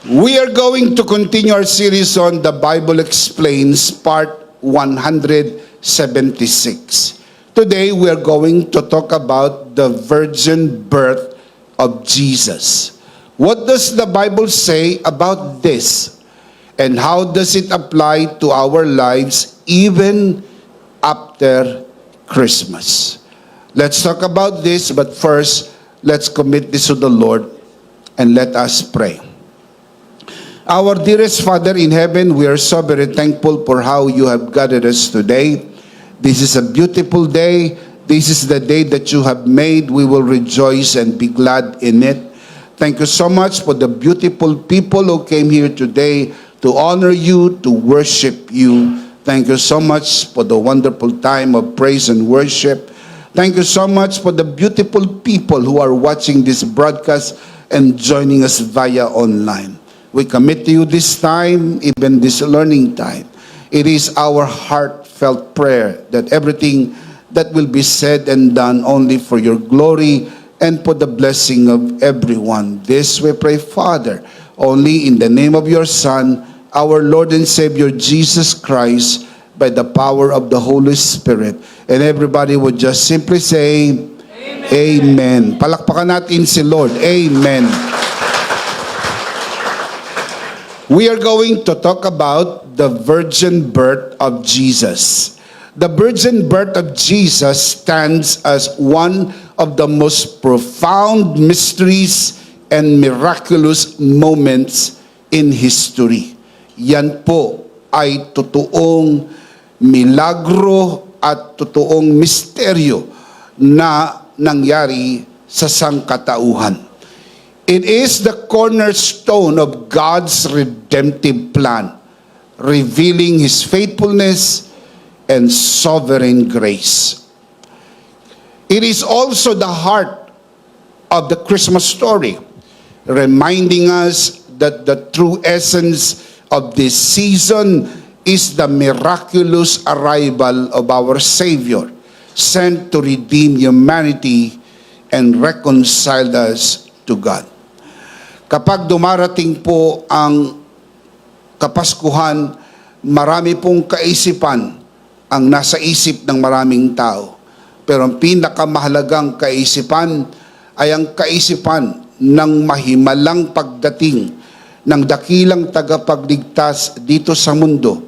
We are going to continue our series on The Bible Explains, part 176. Today, we are going to talk about the virgin birth of Jesus. What does the Bible say about this? And how does it apply to our lives even after Christmas? Let's talk about this, but first, let's commit this to the Lord and let us pray. Our dearest Father in heaven, we are so very thankful for how you have gathered us today. This is a beautiful day. This is the day that you have made. We will rejoice and be glad in it. Thank you so much for the beautiful people who came here today to honor you, to worship you. Thank you so much for the wonderful time of praise and worship. Thank you so much for the beautiful people who are watching this broadcast and joining us via online. We commit to you this time, even this learning time. It is our heartfelt prayer that everything that will be said and done only for your glory and for the blessing of everyone. This we pray, Father, only in the name of your Son, our Lord and Savior, Jesus Christ, by the power of the Holy Spirit. And everybody would just simply say, Amen. Amen. Palakpakan natin si Lord. Amen. We are going to talk about the virgin birth of Jesus. The virgin birth of Jesus stands as one of the most profound mysteries and miraculous moments in history. Yan po ay totoong milagro at totoong misteryo na nangyari sa sangkatauhan. It is the cornerstone of God's redemptive plan, revealing His faithfulness and sovereign grace. It is also the heart of the Christmas story, reminding us that the true essence of this season is the miraculous arrival of our Savior, sent to redeem humanity and reconcile us to God. Kapag dumarating po ang Kapaskuhan, marami pong kaisipan ang nasa isip ng maraming tao. Pero ang pinakamahalagang kaisipan ay ang kaisipan ng mahimalang pagdating ng dakilang tagapagligtas dito sa mundo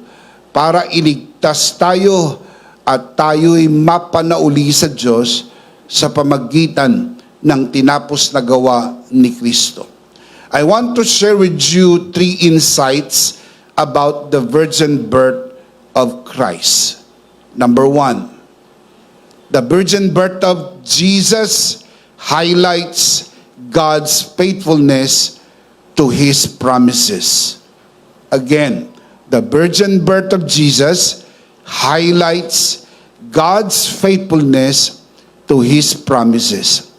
para iligtas tayo at tayo'y mapanauli sa Diyos sa pamagitan ng tinapos na gawa ni Kristo. I want to share with you 3 insights about the virgin birth of Christ. Number 1, the virgin birth of Jesus highlights God's faithfulness to His promises. Again, the virgin birth of Jesus highlights God's faithfulness to His promises.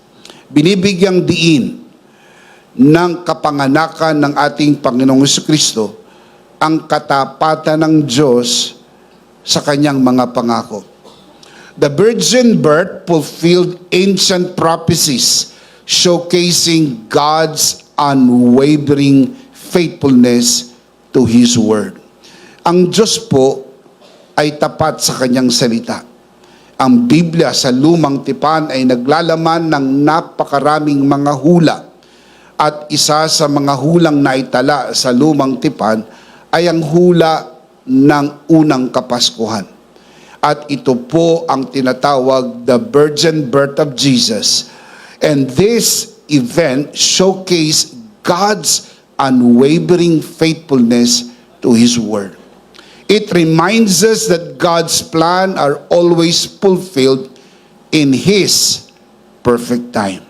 Binibigyang diin ng kapanganakan ng ating Panginoong Jesucristo ang katapatan ng Diyos sa kanyang mga pangako. The virgin birth fulfilled ancient prophecies showcasing God's unwavering faithfulness to His word. Ang Diyos po ay tapat sa kanyang salita. Ang Biblia sa Lumang Tipan ay naglalaman ng napakaraming mga hula. At isa sa mga hulang naitala sa Lumang Tipan ay ang hula ng unang Kapaskuhan. At ito po ang tinatawag the virgin birth of Jesus. And this event showcased God's unwavering faithfulness to His word. It reminds us that God's plan are always fulfilled in His perfect time.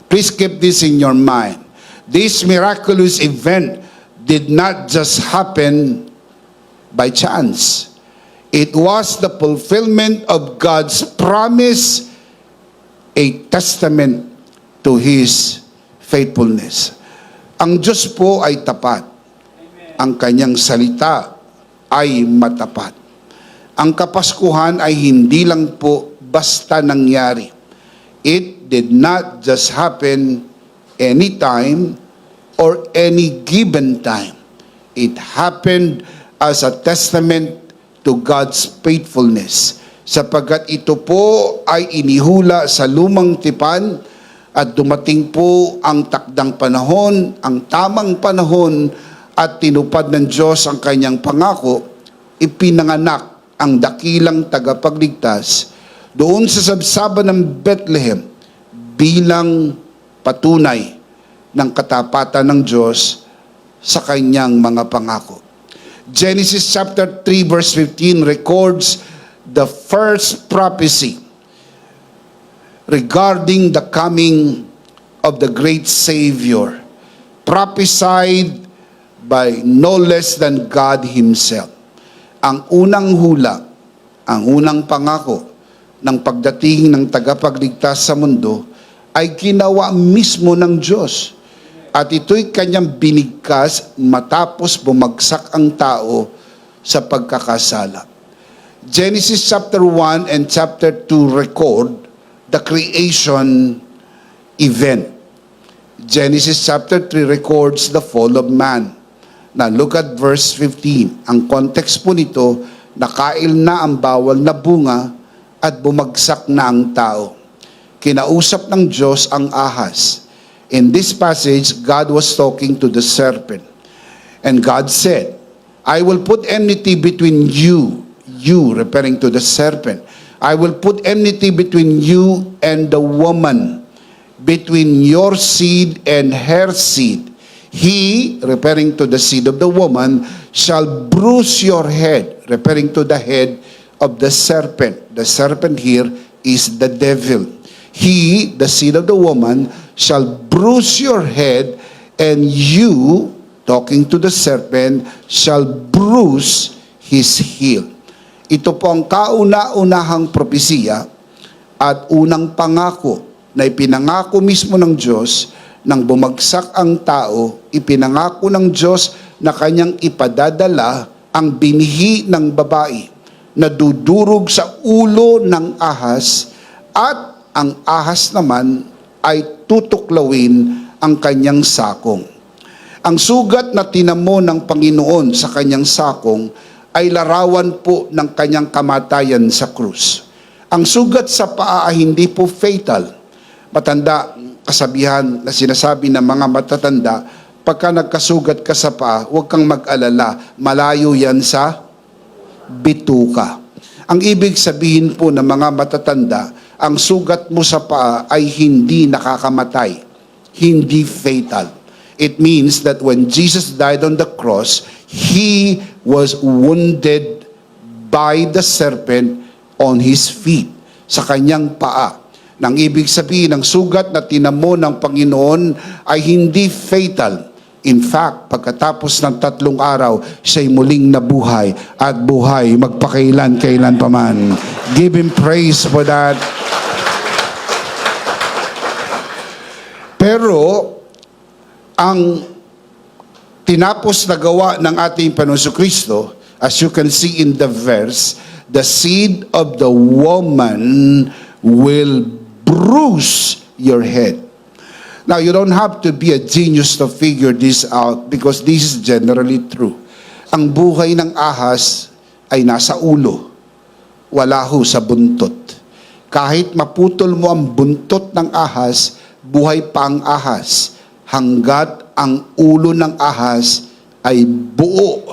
Please keep this in your mind. This miraculous event did not just happen by chance. It was the fulfillment of God's promise, a testament to His faithfulness. Ang Diyos po ay tapat. Ang kanyang salita ay matapat. Ang Kapaskuhan ay hindi lang po basta nangyari. It did not just happen anytime or any given time. It happened as a testament to God's faithfulness, sapagkat ito po ay inihula sa lumang tipan at dumating po ang takdang panahon, ang tamang panahon, at tinupad ng Diyos ang kanyang pangako. Ipinanganak ang dakilang tagapagligtas doon sa sabsaban ng Bethlehem bilang patunay ng katapatan ng Diyos sa kanyang mga pangako. Genesis chapter 3 verse 15 records the first prophecy regarding the coming of the great Savior, prophesied by no less than God Himself. Ang unang hula, ang unang pangako ng pagdating ng tagapagligtas sa mundo ay ginawa mismo ng Diyos. At ito'y kanyang binigkas matapos bumagsak ang tao sa pagkakasala. Genesis chapter 1 and chapter 2 record the creation event. Genesis chapter 3 records the fall of man. Now look at verse 15. Ang context po nito, nakail na ang bawal na bunga at bumagsak na ang tao. Kinausap ng Diyos ang ahas. In this passage, God was talking to the serpent. And God said, I will put enmity between you, referring to the serpent. I will put enmity between you and the woman, between your seed and her seed. He, referring to the seed of the woman, shall bruise your head, referring to the head of the serpent. The serpent here is the devil. He, the seed of the woman, shall bruise your head, and you, talking to the serpent, shall bruise his heel. Ito po ang kauna-unahang propesiya at unang pangako na ipinangako mismo ng Diyos nang bumagsak ang tao. Ipinangako ng Diyos na kanyang ipadadala ang binhi ng babae na dudurog sa ulo ng ahas, at ang ahas naman ay tutuklawin ang kanyang sakong. Ang sugat na tinamo ng Panginoon sa kanyang sakong ay larawan po ng kanyang kamatayan sa krus. Ang sugat sa paa ay hindi po fatal. Matanda, kasabihan na sinasabi ng mga matatanda, pagka nagkasugat ka sa paa, huwag kang mag-alala, malayo yan sa bituka. Ang ibig sabihin po ng mga matatanda, ang sugat mo sa paa ay hindi nakakamatay, hindi fatal. It means that when Jesus died on the cross, He was wounded by the serpent on His feet, sa kanyang paa. Nang ibig sabihin, ang sugat na tinamo ng Panginoon ay hindi fatal. In fact, pagkatapos ng 3 araw, siya'y muling nabuhay at buhay magpakailan-kailan pa man. Give Him praise for that. Pero, ang tinapos na gawa ng ating Panginoon Kristo, as you can see in the verse, the seed of the woman will bruise your head. Now, you don't have to be a genius to figure this out because this is generally true. Ang buhay ng ahas ay nasa ulo, wala ho sa buntot. Kahit maputol mo ang buntot ng ahas, buhay pa ang ahas hanggat ang ulo ng ahas ay buo.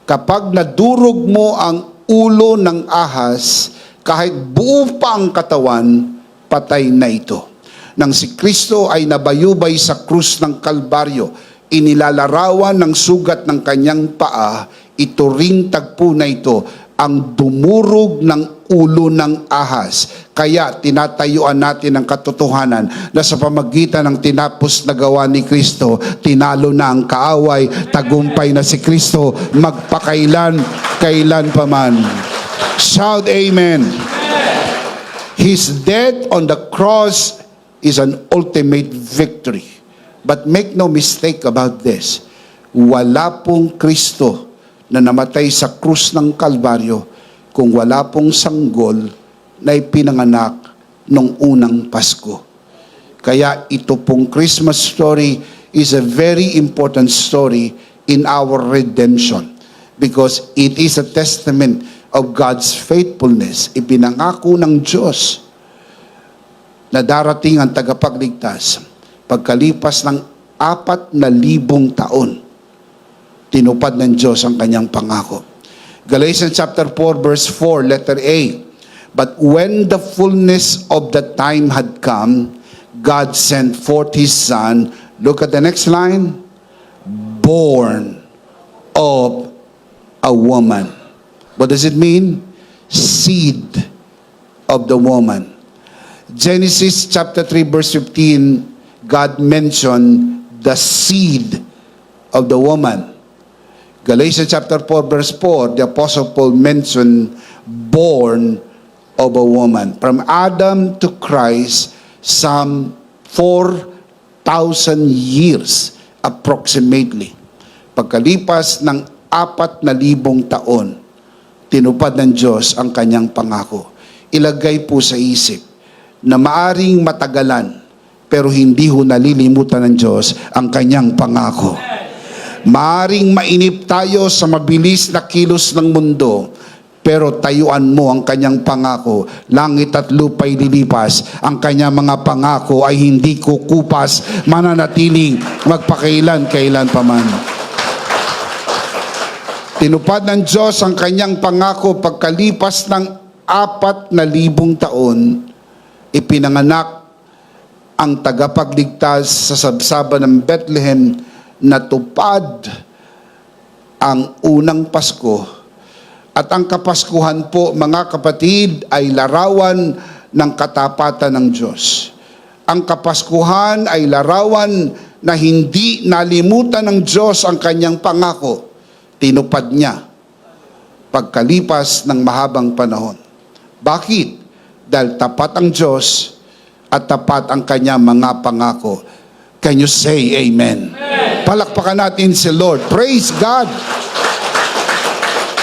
Kapag nadurog mo ang ulo ng ahas, kahit buo pa ang katawan, patay na ito. Nang si Kristo ay nabayubay sa krus ng Kalbaryo, inilalarawan ng sugat ng kanyang paa, ito ring tagpo na ito, ang dumurog ng ulo ng ahas. Kaya tinatayuan natin ang katotohanan na sa pamagitan ng tinapos na gawa ni Kristo, tinalo na ang kaaway, tagumpay na si Kristo, magpakailan pa man. Shout amen. His death on the cross is an ultimate victory. But make no mistake about this. Wala pong Kristo na namatay sa krus ng Kalbaryo kung wala pong sanggol na ipinanganak nung unang Pasko. Kaya ito pong Christmas story, is a very important story in our redemption because it is a testament of God's faithfulness. Ipinangako ng Diyos na darating ang tagapagligtas. Pagkalipas ng 4,000 taon, tinupad ng Diyos ang kanyang pangako. Galatians chapter 4 verse 4, letter A. But when the fullness of the time had come, God sent forth His Son. Look at the next line. Born of a woman. What does it mean? Seed of the woman. Genesis chapter 3 verse 15, God mentioned the seed of the woman. Galatians chapter 4 verse 4, the Apostle Paul mentioned born of a woman. From Adam to Christ, some 4,000 years approximately. Pagkalipas ng 4,000 taon, tinupad ng Diyos ang kanyang pangako. Ilagay po sa isip na maaring matagalan, pero hindi ho nalilimutan ng Diyos ang kanyang pangako. Maaring mainip tayo sa mabilis na kilos ng mundo, pero tayuan mo ang kanyang pangako. Langit at lupa'y lilipas, ang kanyang mga pangako ay hindi kukupas, mananatiling magpakailan-kailan paman. Tinupad ng Diyos ang kanyang pangako pagkalipas ng 4,000 taon, ipinanganak ang tagapagligtas sa sabsaba ng Bethlehem, natupad ang unang Pasko. At ang Kapaskuhan po, mga kapatid, ay larawan ng katapatan ng Diyos. Ang Kapaskuhan ay larawan na hindi nalimutan ng Diyos ang kanyang pangako. Tinupad niya pagkalipas ng mahabang panahon. Bakit? Dahil tapat ang Diyos at tapat ang kanyang mga pangako. Can you say amen? Amen. Palakpakan natin si Lord. Praise God!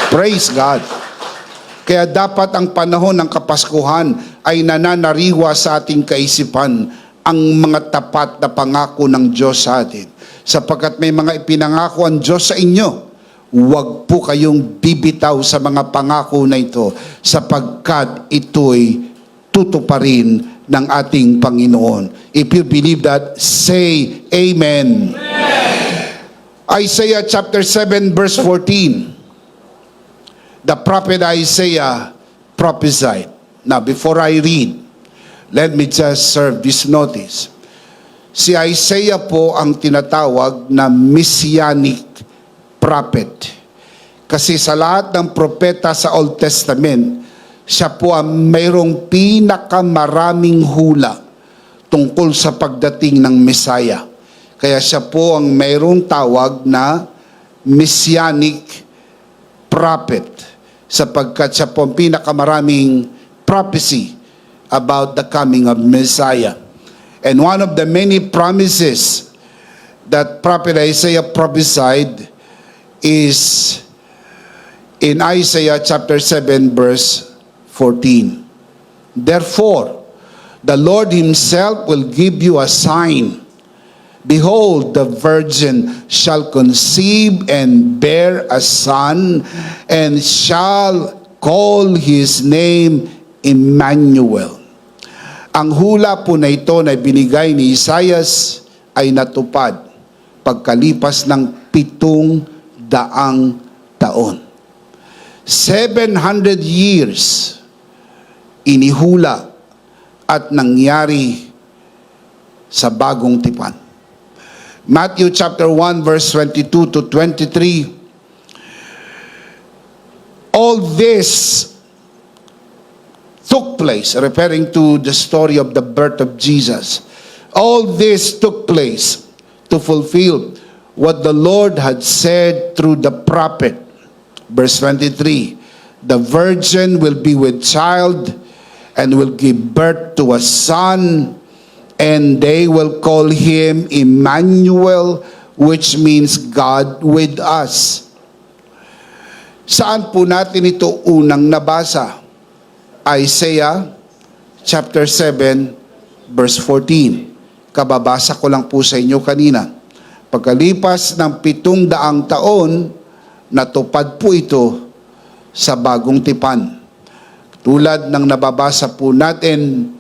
Praise God! Kaya dapat ang panahon ng Kapaskuhan ay nananariwa sa ating kaisipan ang mga tapat na pangako ng Diyos sa atin. Sapagkat may mga ipinangako ang Diyos sa inyo, huwag po kayong bibitaw sa mga pangako na ito sapagkat ito'y tutuparin ng ating Panginoon. If you believe that, say amen. Isaiah chapter 7 verse 14. The prophet Isaiah prophesied. Now, before I read, let me just serve this notice. Si Isaiah po ang tinatawag na messianic prophet. Kasi sa lahat ng propeta sa Old Testament, siya po ang mayroong pinakamaraming hula tungkol sa pagdating ng Messiah. Kaya siya po ang mayroong tawag na messianic prophet, sapagkat siya po ang pinakamaraming prophecy about the coming of Messiah. And one of the many promises that prophet Isaiah prophesied is in Isaiah chapter 7 verse 14. Therefore, the Lord Himself will give you a sign. Behold, the virgin shall conceive and bear a son, and shall call his name Emmanuel. Ang hula po na ito na binigay ni Isaias ay natupad pagkalipas ng 700 taon. 700 years inihula at nangyari sa bagong tipan. Matthew chapter 1 verse 22 to 23. All this took place, referring to the story of the birth of Jesus. All this took place to fulfill what the Lord had said through the prophet. Verse 23, the virgin will be with child and will give birth to a son, and they will call him Emmanuel, which means God with us. Saan po natin ito unang nabasa? Isaiah chapter 7 verse 14. Kababasa ko lang po sa inyo kanina. Pagkalipas ng 700 taon, natupad po ito sa bagong tipan. Tulad ng nababasa po natin,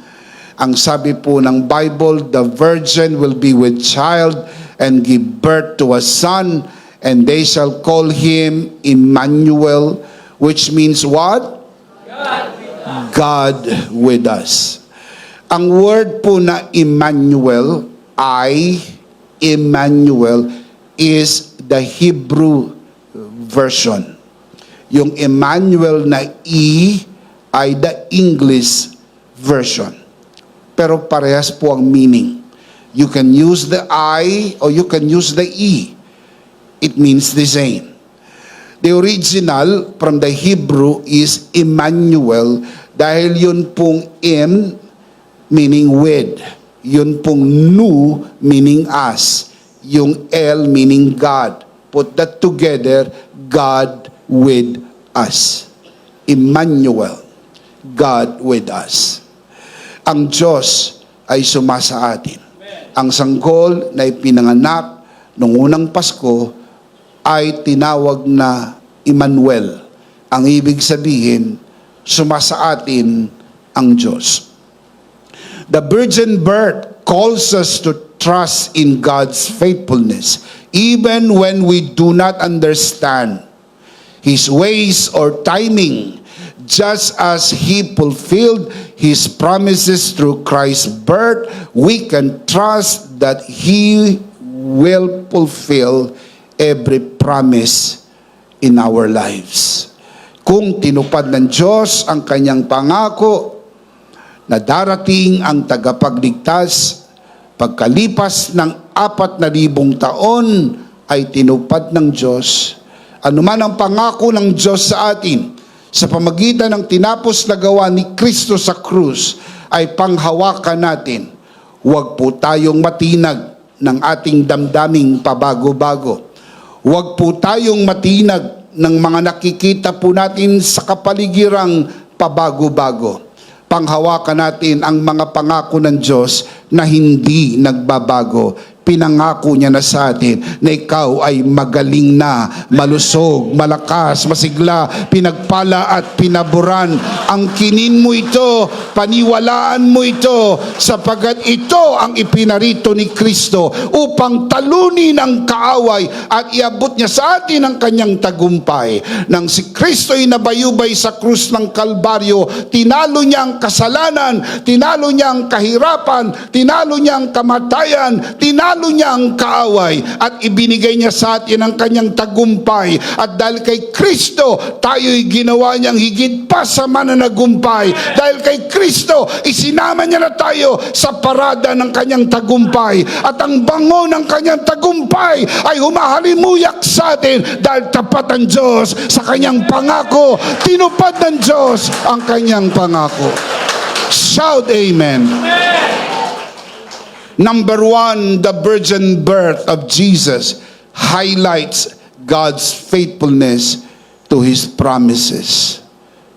ang sabi po ng Bible, the virgin will be with child and give birth to a son, and they shall call him Emmanuel, which means what? God with us. Ang word po na Emmanuel, Emmanuel, is the Hebrew version. Yung Emmanuel na E ay the English version. Pero parehas po ang meaning. You can use the I or you can use the E. It means the same. The original from the Hebrew is Emmanuel dahil yun pong M meaning with. Yun pong Nu meaning us. Yung L meaning God. Put that together, God with us. Emmanuel, God with us. Ang Diyos ay sumasa atin. Ang sanggol na ipinanganak noong unang Pasko ay tinawag na Emmanuel. Ang ibig sabihin, sumasa atin ang Diyos. The virgin birth calls us to trust in God's faithfulness, even when we do not understand His ways or timing, just as He fulfilled His promises through Christ's birth, we can trust that He will fulfill every promise in our lives. Kung tinupad ng Diyos ang kanyang pangako na darating ang tagapagligtas, pagkalipas ng 4,000 taon ay tinupad ng Diyos. Anuman ang pangako ng Diyos sa atin sa pamagitan ng tinapos na gawa ni Kristo sa krus ay panghawakan natin. Huwag po tayong matinag ng ating damdaming pabago-bago. Huwag po tayong matinag ng mga nakikita po natin sa kapaligirang pabago-bago. Panghawakan natin ang mga pangako ng Diyos na hindi nagbabago. Pinangako niya na sa atin na ikaw ay magaling na, malusog, malakas, masigla, pinagpala at pinaburan. Angkinin mo ito, paniwalaan mo ito, sapagat ito ang ipinarito ni Kristo upang talunin ang kaaway at iabot niya sa atin ang kanyang tagumpay. Nang si Kristo ay nabayubay sa krus ng Kalbaryo, tinalo niya ang kasalanan, tinalo niya ang kahirapan, tinalo niya ang kamatayan, tinalo niya ang kaaway at ibinigay niya sa atin ang kanyang tagumpay. At dahil kay Kristo, tayo'y ginawa niyang higit pa sa mananagumpay. Dahil kay Kristo, isinama niya na tayo sa parada ng kanyang tagumpay. At ang bango ng kanyang tagumpay ay humahalimuyak sa atin dahil tapat ang Diyos sa kanyang pangako. Tinupad ng Diyos ang kanyang pangako. Shout amen. Number one, the virgin birth of Jesus highlights God's faithfulness to His promises.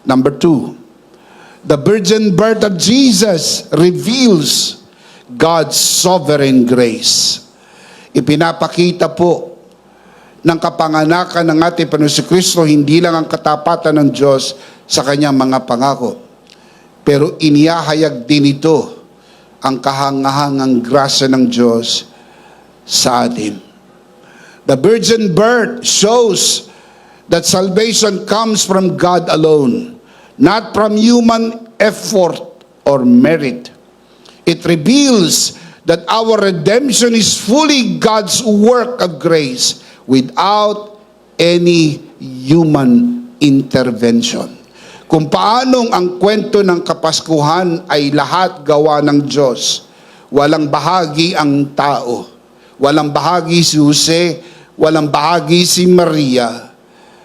Number two, the virgin birth of Jesus reveals God's sovereign grace. Ipinapakita po ng kapanganakan ng ating Panginoon Kristo hindi lang ang katapatan ng Diyos sa kanyang mga pangako, pero inihahayag din ito ang kahangahangang grasya ng Diyos sa atin. The virgin birth shows that salvation comes from God alone, not from human effort or merit. It reveals that our redemption is fully God's work of grace without any human intervention. Kung paanong ang kwento ng Kapaskuhan ay lahat gawa ng Diyos. Walang bahagi ang tao. Walang bahagi si Jose, walang bahagi si Maria.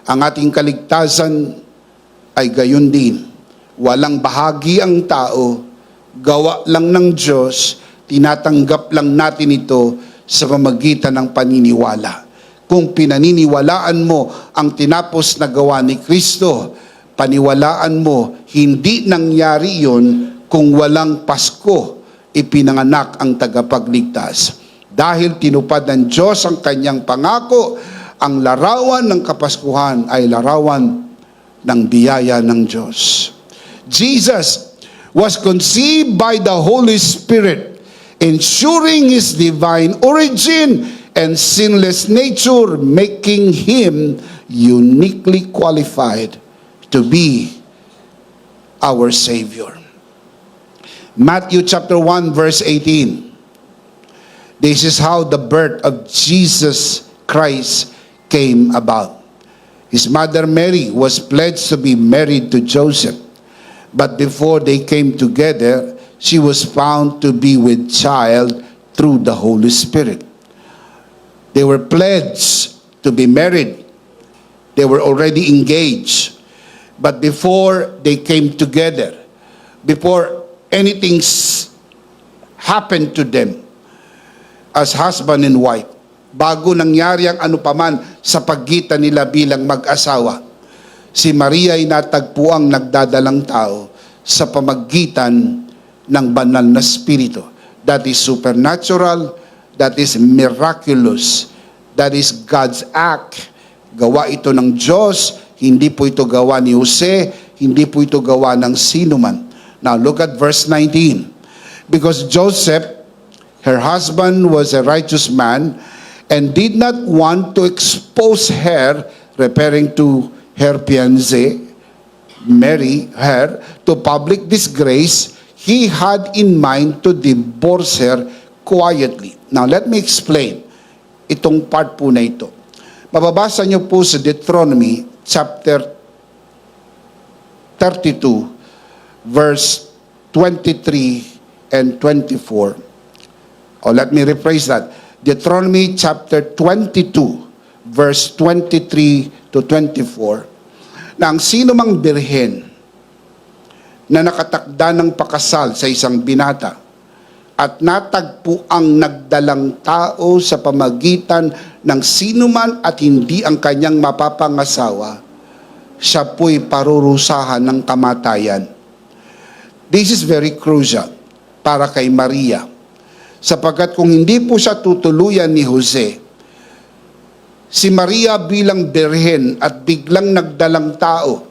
Ang ating kaligtasan ay gayon din. Walang bahagi ang tao, gawa lang ng Diyos, tinatanggap lang natin ito sa pamamagitan ng paniniwala. Kung pinaniniwalaan mo ang tinapos na gawa ni Kristo, paniwalaan mo, hindi nangyari yon kung walang Pasko, ipinanganak ang tagapagligtas. Dahil tinupad ng Diyos ang kanyang pangako, ang larawan ng Kapaskuhan ay larawan ng biyaya ng Diyos. Jesus was conceived by the Holy Spirit, ensuring His divine origin and sinless nature, making Him uniquely qualified to be our Savior. Matthew chapter 1 verse 18. This is how the birth of Jesus Christ came about. His mother Mary was pledged to be married to Joseph. But before they came together, she was found to be with child through the Holy Spirit. They were pledged to be married. They were already engaged. But before they came together, before anything happened to them as husband and wife, bago nangyari ang anupaman sa pagitan nila bilang mag-asawa, si Maria ay natagpuang nagdadalang tao sa pamagitan ng banal na spirito. That is supernatural, that is miraculous, that is God's act. Gawa ito ng Diyos, hindi po ito gawa ni Jose, hindi po ito gawa ng sino man. Now look at verse 19. Because Joseph, her husband, was a righteous man and did not want to expose her, referring to her fiancée, Mary, her, to public disgrace. He had in mind to divorce her quietly. Now, let me explain itong part po na ito. Mababasa niyo po sa Deuteronomy chapter 32, verse 23 and 24. Oh, let me rephrase that. Deuteronomy chapter 22, verse 23 to 24, na ang sino mang birhen na nakatakda ng pakasal sa isang binata at natagpo ang nagdalang tao sa pamagitan ng sino man at hindi ang kanyang mapapangasawa, siya po'y parurusahan ng kamatayan. This is very crucial para kay Maria. Sapagkat kung hindi po siya tutuluyan ni Jose, si Maria bilang birhen at biglang nagdalang tao,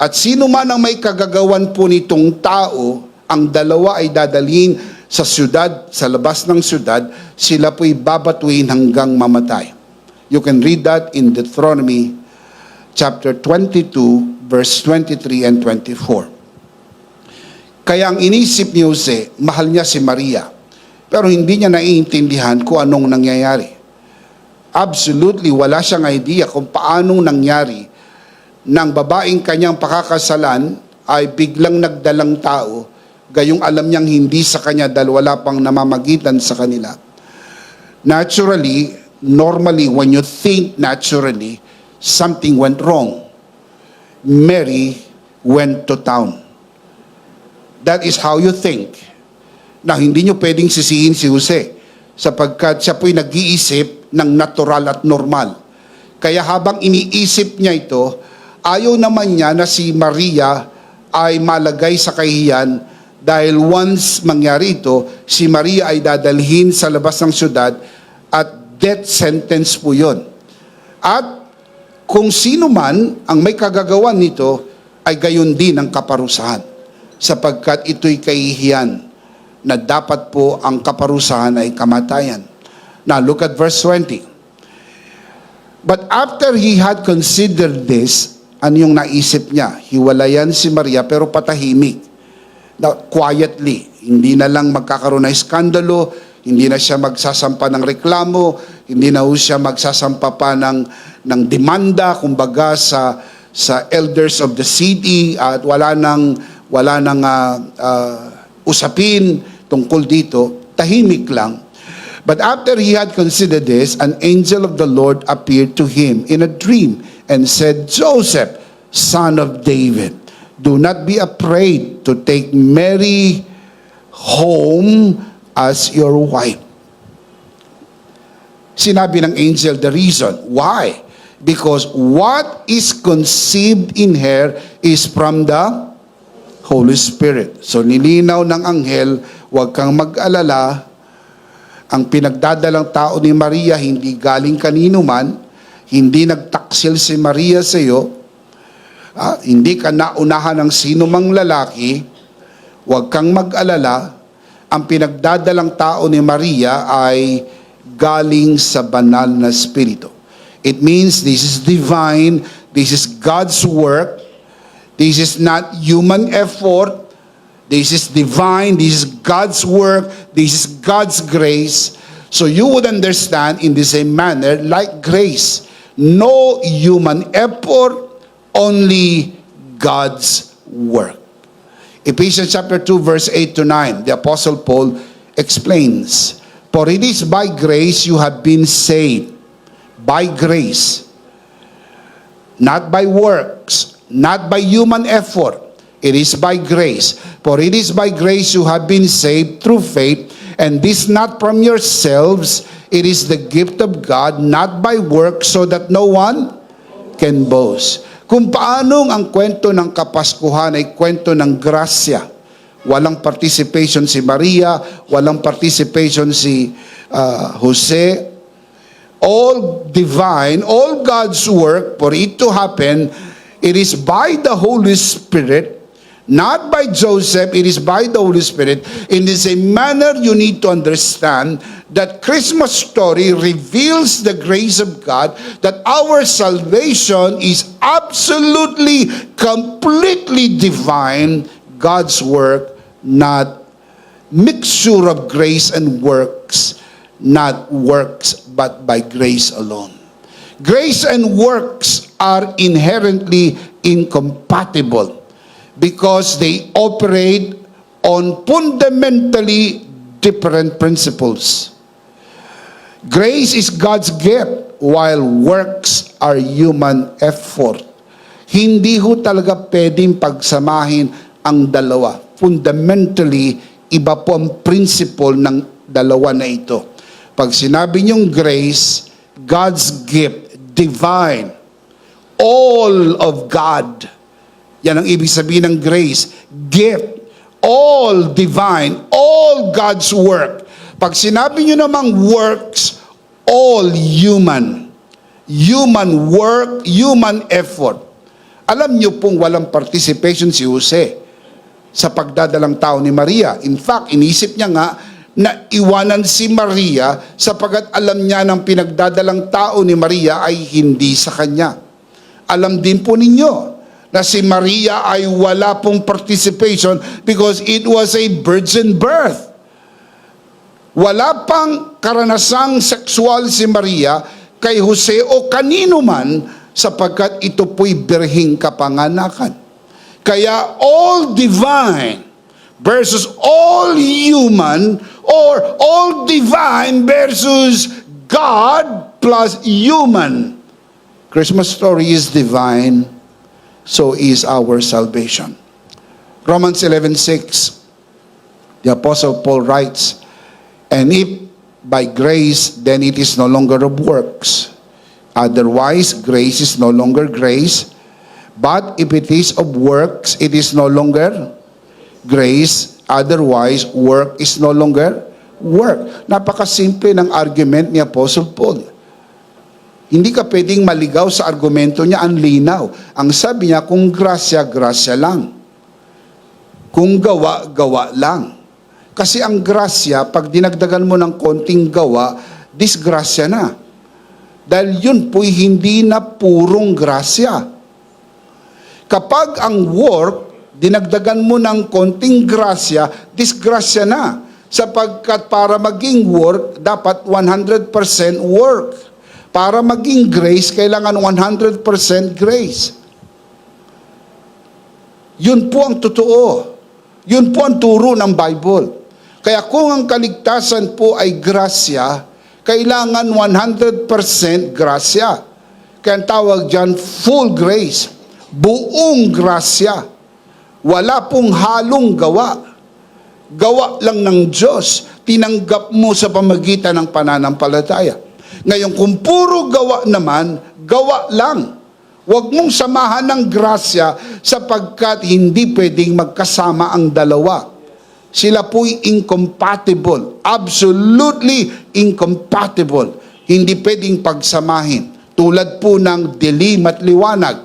at sino man ang may kagagawan po nitong tao, ang dalawa ay dadalhin sa syudad, sa labas ng syudad, sila po'y babatuin hanggang mamatay. You can read that in Deuteronomy chapter 22, verse 23 and 24. Kaya ang inisip ni Jose, mahal niya si Maria, pero hindi niya naiintindihan kung anong nangyayari. Absolutely, wala siyang idea kung paanong nangyari ng babaeng kanyang pakakasalan ay biglang nagdalang tao, gayong alam niyang hindi sa kanya dahil wala pang namamagitan sa kanila. Naturally, normally, when you think naturally, something went wrong. Mary went to town. That is how you think. Na hindi nyo pwedeng sisihin si Jose sapagkat siya po'y nag-iisip ng natural at normal. Kaya habang iniisip niya ito, ayaw naman niya na si Maria ay malagay sa kahihiyan dahil once mangyari ito, si Maria ay dadalhin sa labas ng syudad at death sentence po yun. At kung sino man ang may kagagawan nito, ay gayon din ang kaparusahan sapagkat ito'y kahihiyan na dapat po ang kaparusahan ay kamatayan. Now, look at verse 20. But after he had considered this, ano yung naisip niya? Hiwalayan si Maria pero patahimik. Now, quietly. Hindi na lang magkakaroon ng iskandalo, hindi na siya magsasampa ng reklamo, hindi na siya magsasampa pa ng demanda, kumbaga sa elders of the city, at wala nang usapin tungkol dito, tahimik lang. But after he had considered this, an angel of the Lord appeared to him in a dream and said, Joseph, son of David, do not be afraid to take Mary home as your wife. Sinabi ng angel the reason. Why? Because what is conceived in her is from the Holy Spirit. So nilinaw ng anghel, huwag kang mag-alala. Ang pinagdadalang tao ni Maria, hindi galing kanino man, hindi nagtaksil si Maria sa iyo, hindi ka naunahan ng sino mang lalaki, huwag kang mag-alala, ang pinagdadalang tao ni Maria ay galing sa banal na Espiritu. It means this is divine, this is God's work, this is not human effort, this is divine, this is God's work, this is God's grace. So you would understand in the same manner, like grace, no human effort, only God's work. Ephesians chapter 2 verse 8 to 9, the Apostle Paul explains, "For it is by grace you have been saved." By grace. Not by works, not by human effort. It is by grace. For it is by grace you have been saved through faith, and this not from yourselves, it is the gift of God, not by works, so that no one can boast. Kung paanong ang kwento ng Kapaskuhan ay kwento ng grasya. Walang participation si Maria, walang participation si Jose. All divine, all God's work for it to happen, it is by the Holy Spirit, not by Joseph, it is by the Holy Spirit. In the same manner, you need to understand that Christmas story reveals the grace of God, that our salvation is absolutely, completely divine, God's work, not mixture of grace and works, not works, but by grace alone. Grace and works are inherently incompatible, because they operate on fundamentally different principles. Grace is God's gift, while works are human effort. Hindi ho talaga pwedeng pagsamahin ang dalawa. Fundamentally, iba po ang principle ng dalawa na ito. Pag sinabi niyong grace, God's gift, divine, all of God. Yan ang ibig sabihin ng grace. Gift, all divine, all God's work. Pag sinabi nyo namang works, all human. Human work, human effort. Alam nyo pong walang participation si Jose sa pagdadalang tao ni Maria. In fact, inisip niya nga na iwanan si Maria sapagkat alam niya ng pinagdadalang tao ni Maria ay hindi sa kanya. Alam din po ninyo na si Maria ay wala pong participation because it was a virgin birth. Wala pang karanasang sexual si Maria kay Jose o kanino man sapagkat ito po'y birhing kapanganakan. Kaya all divine versus all human, or all divine versus God plus human. Christmas story is divine, so is our salvation. Romans 11:6, the Apostle Paul writes, "And if by grace, then it is no longer of works. Otherwise, grace is no longer grace. But if it is of works, it is no longer grace. Otherwise, work is no longer work." Napakasimple ng argument ni Apostle Paul. Hindi ka pwedeng maligaw sa argumento niya, ang linaw. Ang sabi niya, kung grasya, grasya lang. Kung gawa, gawa lang. Kasi ang grasya, pag dinagdagan mo ng konting gawa, disgrasya na. Dahil yun po'y hindi na purong grasya. Kapag ang work, dinagdagan mo ng konting grasya, disgrasya na. Sapagkat para maging work, dapat 100% work. Para maging grace, kailangan 100% grace. Yun po ang totoo. Yun po ang turo ng Bible. Kaya kung ang kaligtasan po ay grasya, kailangan 100% grasya. Kaya ang tawag dyan, full grace. Buong grasya. Wala pong halong gawa. Gawa lang ng Diyos. Tinanggap mo sa pamagitan ng pananampalataya. Ngayon, kung puro gawa naman, gawa lang. Huwag mong samahan ng grasya sapagkat hindi pwedeng magkasama ang dalawa. Sila po'y incompatible. Absolutely incompatible. Hindi pwedeng pagsamahin. Tulad po ng dilim at liwanag.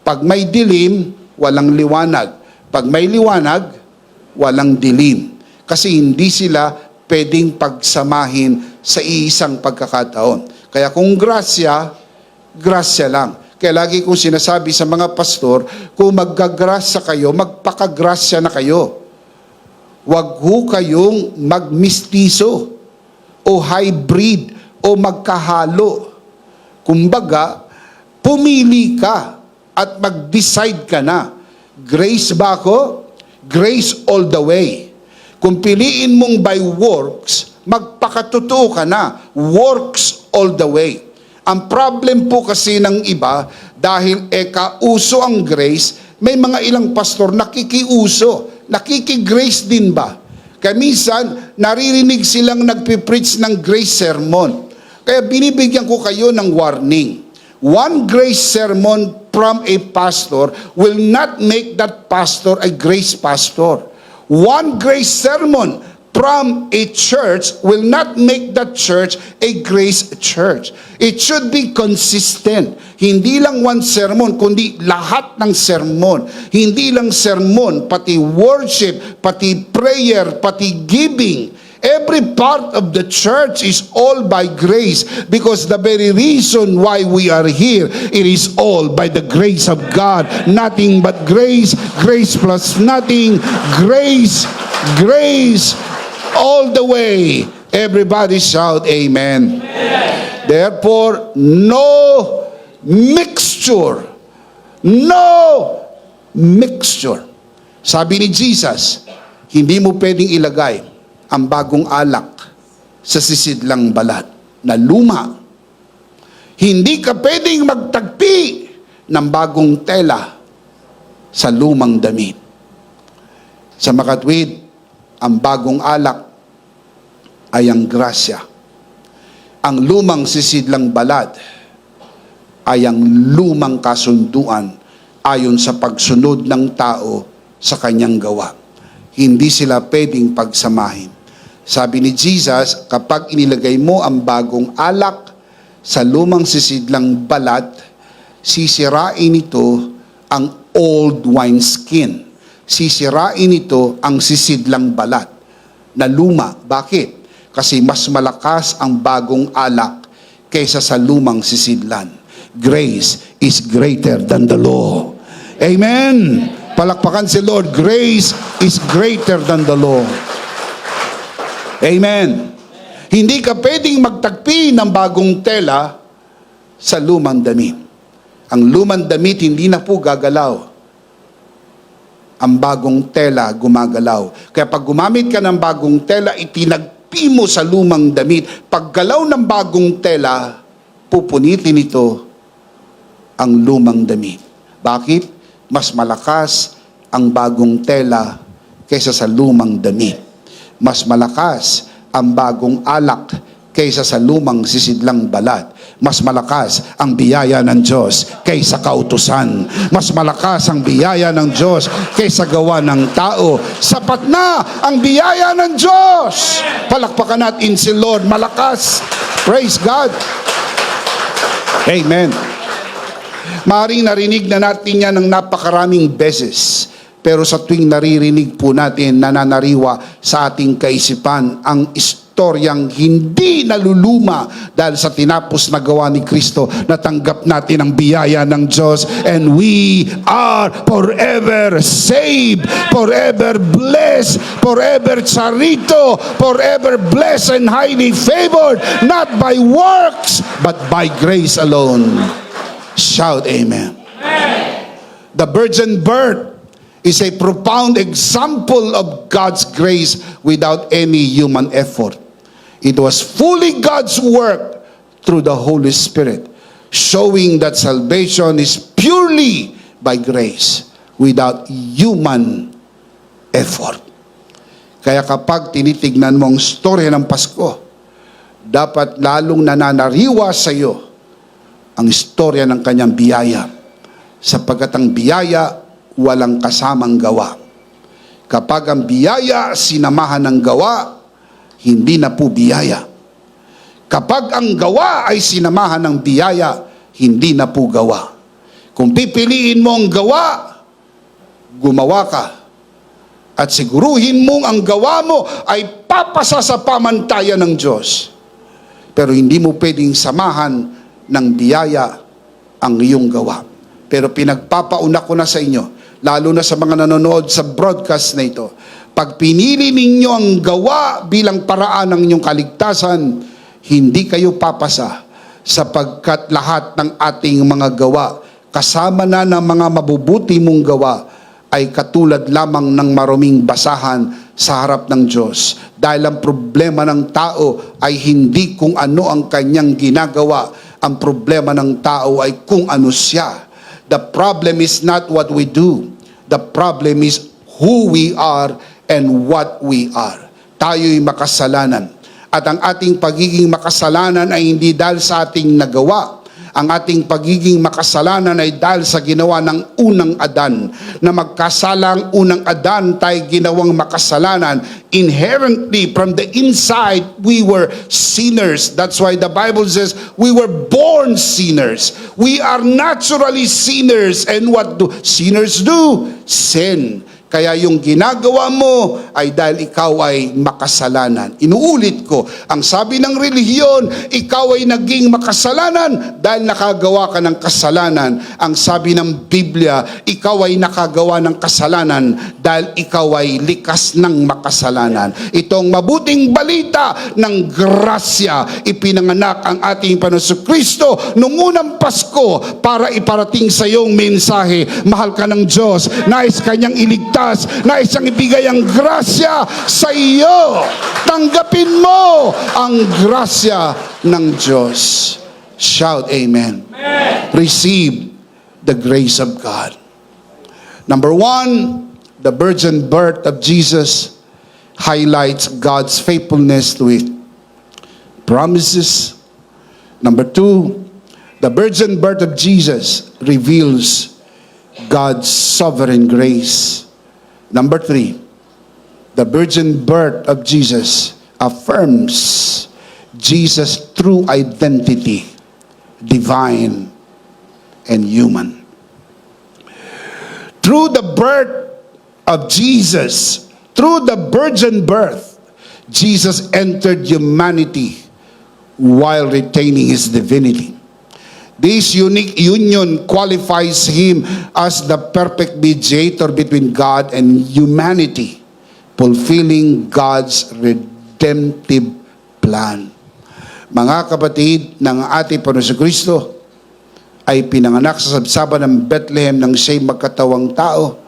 Pag may dilim, walang liwanag. Pag may liwanag, walang dilim. Kasi hindi sila pwedeng pagsamahin sa iisang pagkakataon. Kaya kung grasya, grasya lang. Kaya lagi kong sinasabi sa mga pastor, kung maggagrasya kayo, magpakagrasya na kayo. Huwag ho kayong magmistiso o hybrid o magkahalo. Kumbaga, pumili ka at mag-decide ka na. Grace ba ako? Grace all the way. Kung piliin mong by works, magpakatotoo ka na. Works all the way. Ang problem po kasi ng iba, dahil kauso ang grace, may mga ilang pastor nakikiuso. Nakikigrace din ba? Kaya minsan, naririnig silang nagpipreach ng grace sermon. Kaya binibigyan ko kayo ng warning. One grace sermon from a pastor will not make that pastor a grace pastor. One grace sermon from a church will not make that church a grace church. It should be consistent. Hindi lang one sermon, kundi lahat ng sermon. Hindi lang sermon, pati worship, pati prayer, pati giving. Every part of the church is all by grace, because the very reason why we are here, it is all by the grace of God. Nothing but grace, grace plus nothing, grace, grace, all the way. Everybody shout amen. Amen. Therefore, no mixture. No mixture. Sabi ni Jesus, hindi mo pwedeng ilagay ang bagong alak sa sisidlang balat na luma. Hindi ka pwedeng magtagpi ng bagong tela sa lumang damit. Sa makatwid, ang bagong alak ay ang grasya. Ang lumang sisidlang balat ay ang lumang kasunduan ayon sa pagsunod ng tao sa kanyang gawa. Hindi sila pwedeng pagsamahin. Sabi ni Jesus, kapag inilagay mo ang bagong alak sa lumang sisidlang balat, sisirain ito ang old wineskin. Sisirain ito ang sisidlang balat na luma. Bakit? Kasi mas malakas ang bagong alak kaysa sa lumang sisidlan. Grace is greater than the law. Amen. Palakpakan si Lord. Grace is greater than the law. Amen. Hindi ka pwedeng magtagpi ng bagong tela sa lumang damit. Ang lumang damit hindi na po gagalaw. Ang bagong tela gumagalaw. Kaya pag gumamit ka ng bagong tela, itinagpi mo sa lumang damit. Paggalaw ng bagong tela, pupunitin ito ang lumang damit. Bakit? Mas malakas ang bagong tela kaysa sa lumang damit. Mas malakas ang bagong alak kaysa sa lumang sisidlang balat. Mas malakas ang biyaya ng Diyos kaysa kautusan. Mas malakas ang biyaya ng Diyos kaysa gawa ng tao. Sapat na ang biyaya ng Diyos. Palakpakan natin si Lord. Malakas. Praise God. Amen. Maaaring narinig na natin yan ng napakaraming beses. Pero sa tuwing naririnig po natin, nananariwa sa ating kaisipan ang istoryang hindi naluluma dahil sa tinapos na gawa ni Kristo. Natanggap natin ang biyaya ng Diyos, and we are forever saved, forever blessed, forever charito, forever blessed and highly favored, not by works, but by grace alone. Shout amen. The virgin birth is a profound example of God's grace without any human effort. It was fully God's work through the Holy Spirit, showing that salvation is purely by grace without human effort. Kaya kapag tinitignan mo ang storya ng Pasko, dapat lalong nananariwa sa iyo ang istorya ng kanyang biyaya, sapagkat ang biyaya walang kasamang gawa. Kapag ang biyaya sinamahan ng gawa, hindi na po biyaya. Kapag ang gawa ay sinamahan ng biyaya, hindi na po gawa. Kung pipiliin mo ang gawa, gumawa ka. At siguruhin mong ang gawa mo ay papasa sa pamantayan ng Diyos. Pero hindi mo pwedeng samahan ng biyaya ang iyong gawa. Pero pinagpapauna ko na sa inyo, lalo na sa mga nanonood sa broadcast na ito, pag pinili ninyo ang gawa bilang paraan ng inyong kaligtasan, hindi kayo papasa, sapagkat lahat ng ating mga gawa, kasama na ng mga mabubuti mong gawa, ay katulad lamang ng maruming basahan sa harap ng Diyos. Dahil ang problema ng tao ay hindi kung ano ang kanyang ginagawa. Ang problema ng tao ay kung ano siya. The problem is not what we do. The problem is who we are and what we are. Tayo'y makasalanan. At ang ating pagiging makasalanan ay hindi dahil sa ating nagawa. Ang ating pagiging makasalanan ay dahil sa ginawa ng unang Adan. Na magkasalang unang Adan, tayo ginawang makasalanan. Inherently, from the inside, we were sinners. That's why the Bible says, we were born sinners. We are naturally sinners. And what do sinners do? Sin. Kaya yung ginagawa mo ay dahil ikaw ay makasalanan. Inuulit ko, ang sabi ng relihiyon, ikaw ay naging makasalanan dahil nakagawa ka ng kasalanan. Ang sabi ng Biblia, ikaw ay nakagawa ng kasalanan dahil ikaw ay likas ng makasalanan. Itong mabuting balita ng grasya, ipinanganak ang ating Panginoon Kristo noong unang Pasko para iparating sa iyong mensahe. Mahal ka ng Diyos, nais kanyang iligtas, nais siyang ibigay ang grasya sa iyo. Tanggapin mo ang grasya ng Diyos. Shout amen. Amen. Receive the grace of God. Number one, the virgin birth of Jesus highlights God's faithfulness to His promises. Number two, the virgin birth of Jesus reveals God's sovereign grace. Number three, the virgin birth of Jesus affirms Jesus' true identity, divine and human. Through the birth of Jesus, through the virgin birth, Jesus entered humanity while retaining His divinity. This unique union qualifies Him as the perfect mediator between God and humanity, fulfilling God's redemptive plan. Mga kapatid, ng ating Panginoon Kristo ay pinanganak sa sabsaban ng Bethlehem ng siya'y magkatawang tao.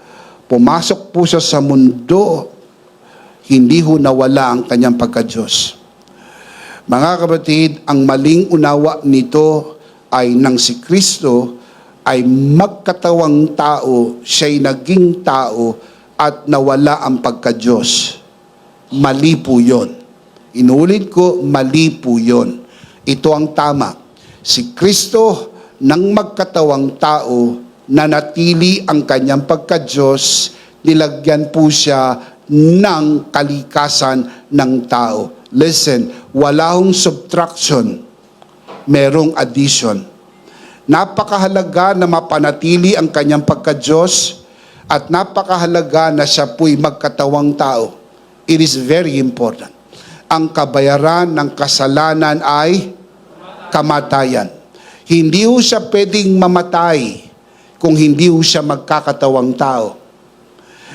Pumasok po siya sa mundo, hindi ho nawala ang kanyang pagka-Diyos. Mga kapatid, ang maling unawa nito ay nang si Kristo ay magkatawang tao, siya'y naging tao at nawala ang pagka-Diyos. Mali po yun. Inulit ko, mali po yun. Ito ang tama. Si Kristo nang magkatawang tao, nanatili ang kanyang pagka-Diyos, nilagyan po siya ng kalikasan ng tao. Listen, wala hong subtraction, merong addition. Napakahalaga na mapanatili ang kanyang pagka-Diyos at napakahalaga na siya po'y magkatawang tao. It is very important. Ang kabayaran ng kasalanan ay kamatayan. Hindi ho siya pwedeng mamatay kung hindi ho siya magkakatawang tao.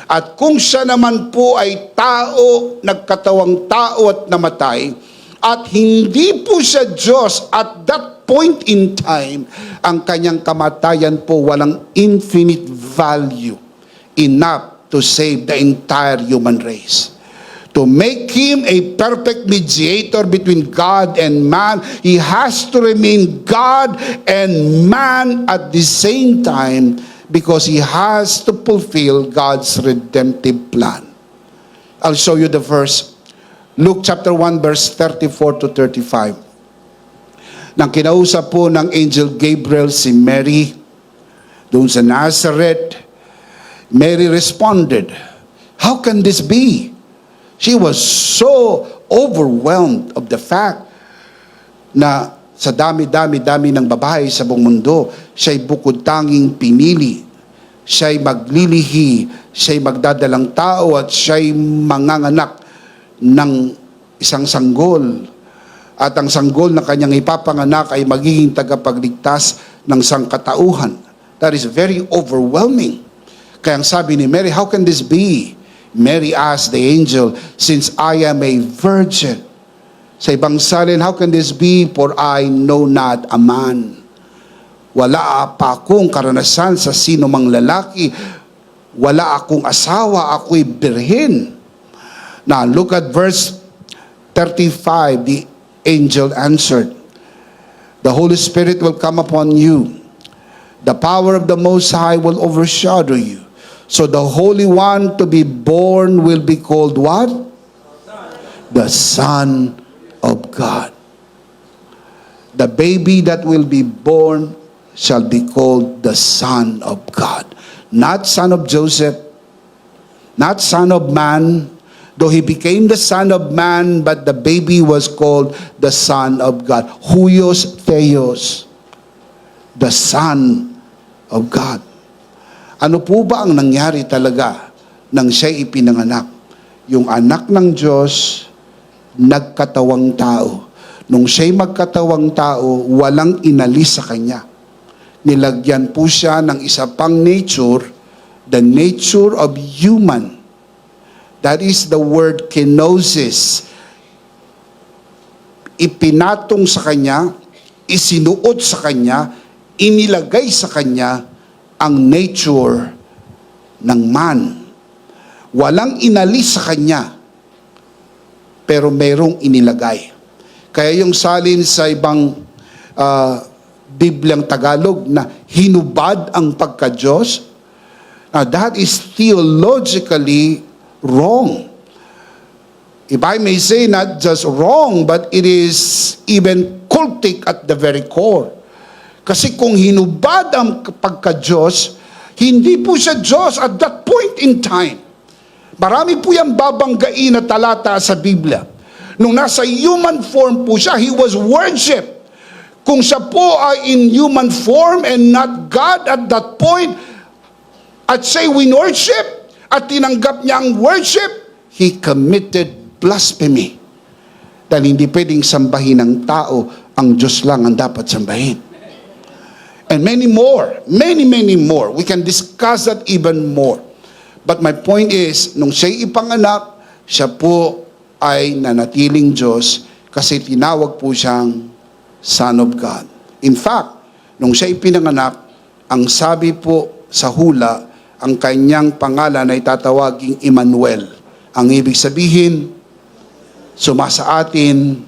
At kung siya naman po ay tao, nagkatawang tao at namatay, at hindi po siya Diyos at that point in time, ang kanyang kamatayan po walang infinite value enough to save the entire human race. To make Him a perfect mediator between God and man, He has to remain God and man at the same time because He has to fulfill God's redemptive plan. I'll show you the verse. Luke chapter 1 verse 34 to 35. Nang kinausap po ng Angel Gabriel si Mary doon sa Nazareth, Mary responded, How can this be? She was so overwhelmed of the fact na sa dami-dami-dami ng babae sa buong mundo, siya'y bukod tanging pinili. Siya'y maglilihi, siya'y magdadalang tao, at siya'y manganganak ng isang sanggol. At ang sanggol na kanyang ipapanganak ay magiging tagapagligtas ng sangkatauhan. That is very overwhelming. Kaya ang sabi ni Mary, how can this be? Mary asked the angel, since I am a virgin. Sa ibang salin, how can this be? For I know not a man. Wala pa akong karanasan sa sino mang lalaki. Wala akong asawa, ako'y birhen. Now, look at verse 35. The angel answered, the Holy Spirit will come upon you. The power of the Most High will overshadow you. So the Holy One to be born will be called what? The Son of God. The baby that will be born shall be called the Son of God. Not son of Joseph, not son of man, though he became the son of man, but the baby was called the Son of God. Huios Theos, the Son of God. Ano po ba ang nangyari talaga nang siya'y ipinanganak? Yung anak ng Diyos, nagkatawang tao. Nung siya'y magkatawang tao, walang inalis sa kanya. Nilagyan po siya ng isa pang nature, the nature of human. That is the word kenosis. Ipinatong sa kanya, isinuot sa kanya, inilagay sa kanya ang nature ng man. Walang inalis sa kanya, pero mayroong inilagay. Kaya yung salin sa ibang Biblyang Tagalog na hinubad ang pagka-Diyos, that is theologically wrong. If I may say, not just wrong, but it is even cultic at the very core. Kasi kung hinubad ang pagka-Diyos, hindi po siya Diyos at that point in time. Marami po yung babanggain na talata sa Biblia. Nung nasa human form po siya, he was worshipped. Kung siya po ay in human form and not God at that point, at say worship, at tinanggap niya ang worship, he committed blasphemy. Dahil hindi pwedeng sambahin ng tao, ang Diyos lang ang dapat sambahin. And many more, many more. We can discuss that even more. But my point is, nung siya'y ipanganak, siya po ay nanatiling Diyos kasi tinawag po siyang Son of God. In fact, nung siya'y pinanganak, ang sabi po sa hula, ang kanyang pangalan ay tatawaging Emmanuel. Ang ibig sabihin, sumasa atin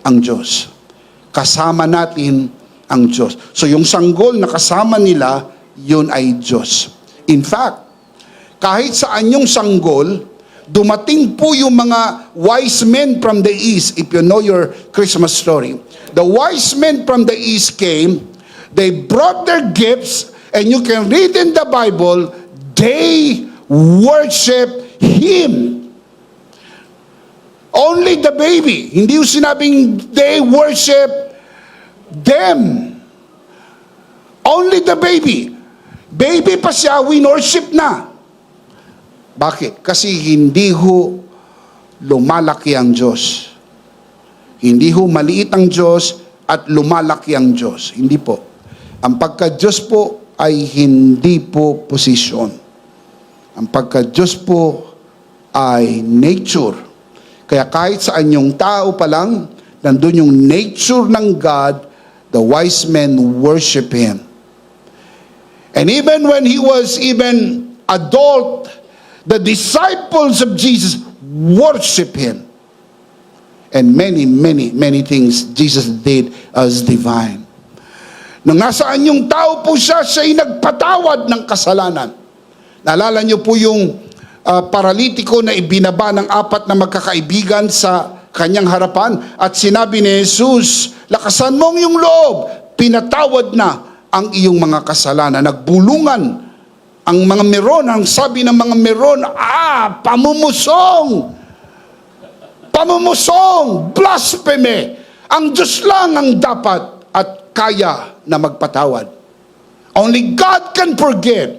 ang Diyos. Kasama natin ang Diyos. So yung sanggol na kasama nila, yun ay Diyos. In fact, kahit saan yung sanggol, dumating po yung mga wise men from the east. If you know your Christmas story, the wise men from the east came, they brought their gifts, and you can read in the Bible, they worship Him. Only the baby. Hindi yung sinabing they worship them. Only the baby. Baby pa siya, worship na. Bakit? Kasi hindi ho lumalaki ang Diyos. Hindi ho maliit ang Diyos at lumalaki ang Diyos. Hindi po. Ang pagka-Diyos po ay hindi po posisyon. Ang pagka-Diyos po ay nature. Kaya kahit saan yung tao pa lang, nandun yung nature ng God, the wise men worship Him. And even when He was even adult, the disciples of Jesus worship Him. And many things Jesus did as divine. Nung nasaan yung tao po siya, siya'y nagpatawad ng kasalanan. Naalala niyo po yung paralitiko na ibinaba ng 4 na magkakaibigan sa kanyang harapan at sinabi ni Jesus, lakasan mo ang iyong loob, pinatawad na ang iyong mga kasalanan. Nagbulungan Ang mga meron, ang sabi ng mga meron, pamumusong! Pamumusong! Blasphemy! Ang Diyos lang ang dapat at kaya na magpatawad. Only God can forgive.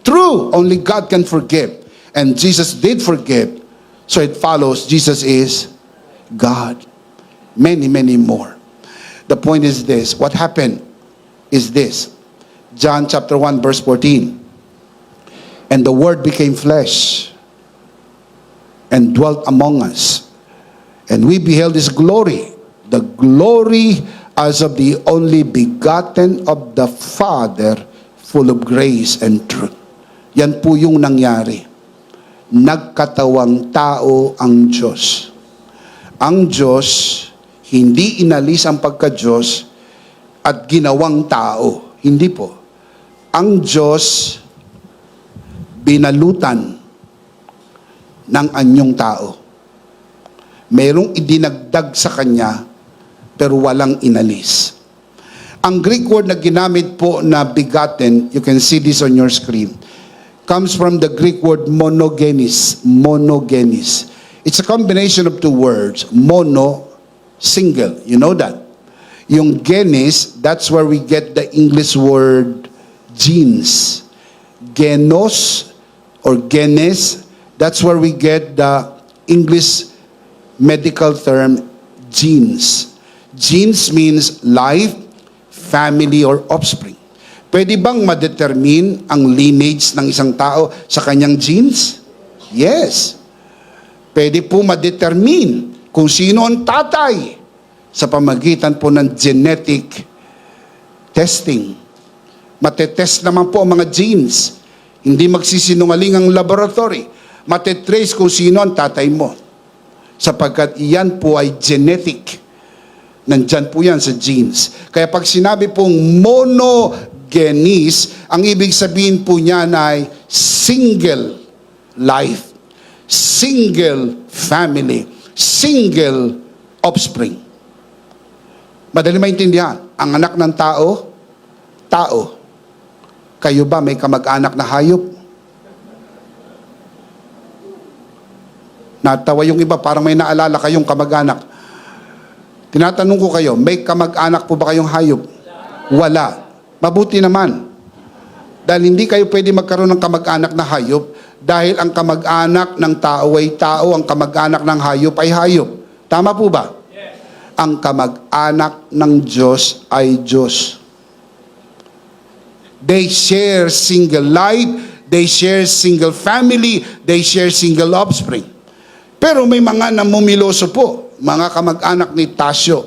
True, only God can forgive. And Jesus did forgive. So it follows, Jesus is God. Many, many more. The point is this. What happened is this. John chapter 1 verse 14. And the Word became flesh and dwelt among us. And we beheld His glory. The glory as of the only begotten of the Father, full of grace and truth. Yan po yung nangyari. Nagkatawang tao ang Diyos. Ang Diyos, hindi inalis ang pagka-Diyos at ginawang tao. Hindi po. Ang Diyos, binalutan ng anyong tao. Merong idinagdag sa Kanya, pero walang inalis. Ang Greek word na ginamit po na begotten, you can see this on your screen, comes from the Greek word monogenes. Monogenes. It's a combination of two words. Mono, single. You know that. Yung genes, that's where we get the English word genes. Genos or genes, that's where we get the English medical term genes. Genes means life, family, or offspring. Pwede bang ma-determine ang lineage ng isang tao sa kanyang genes? Yes. Pwede po ma-determine kung sino ang tatay sa pamagitan po ng genetic testing. Matetest naman po ang mga genes. Hindi magsisinungaling ang laboratory. Matetrace kung sino ang tatay mo. Sapagkat iyan po ay genetic. Nandyan po yan sa genes. Kaya pag sinabi pong monogenes, ang ibig sabihin po niyan ay single life, single family, single offspring. Madali maintindihan. Ang anak ng tao, tao. Kayo ba may kamag-anak na hayop? Natawa yung iba, parang may naalala kayong kamag-anak. Tinatanong ko kayo, may kamag-anak po ba kayong hayop? Wala. Mabuti naman. Dahil hindi kayo pwede magkaroon ng kamag-anak na hayop dahil ang kamag-anak ng tao ay tao, ang kamag-anak ng hayop ay hayop. Tama po ba? Yes. Ang kamag-anak ng Diyos ay Diyos. They share single life, they share single family, they share single offspring. Pero may mga namumiloso po, mga kamag-anak ni Tasyo.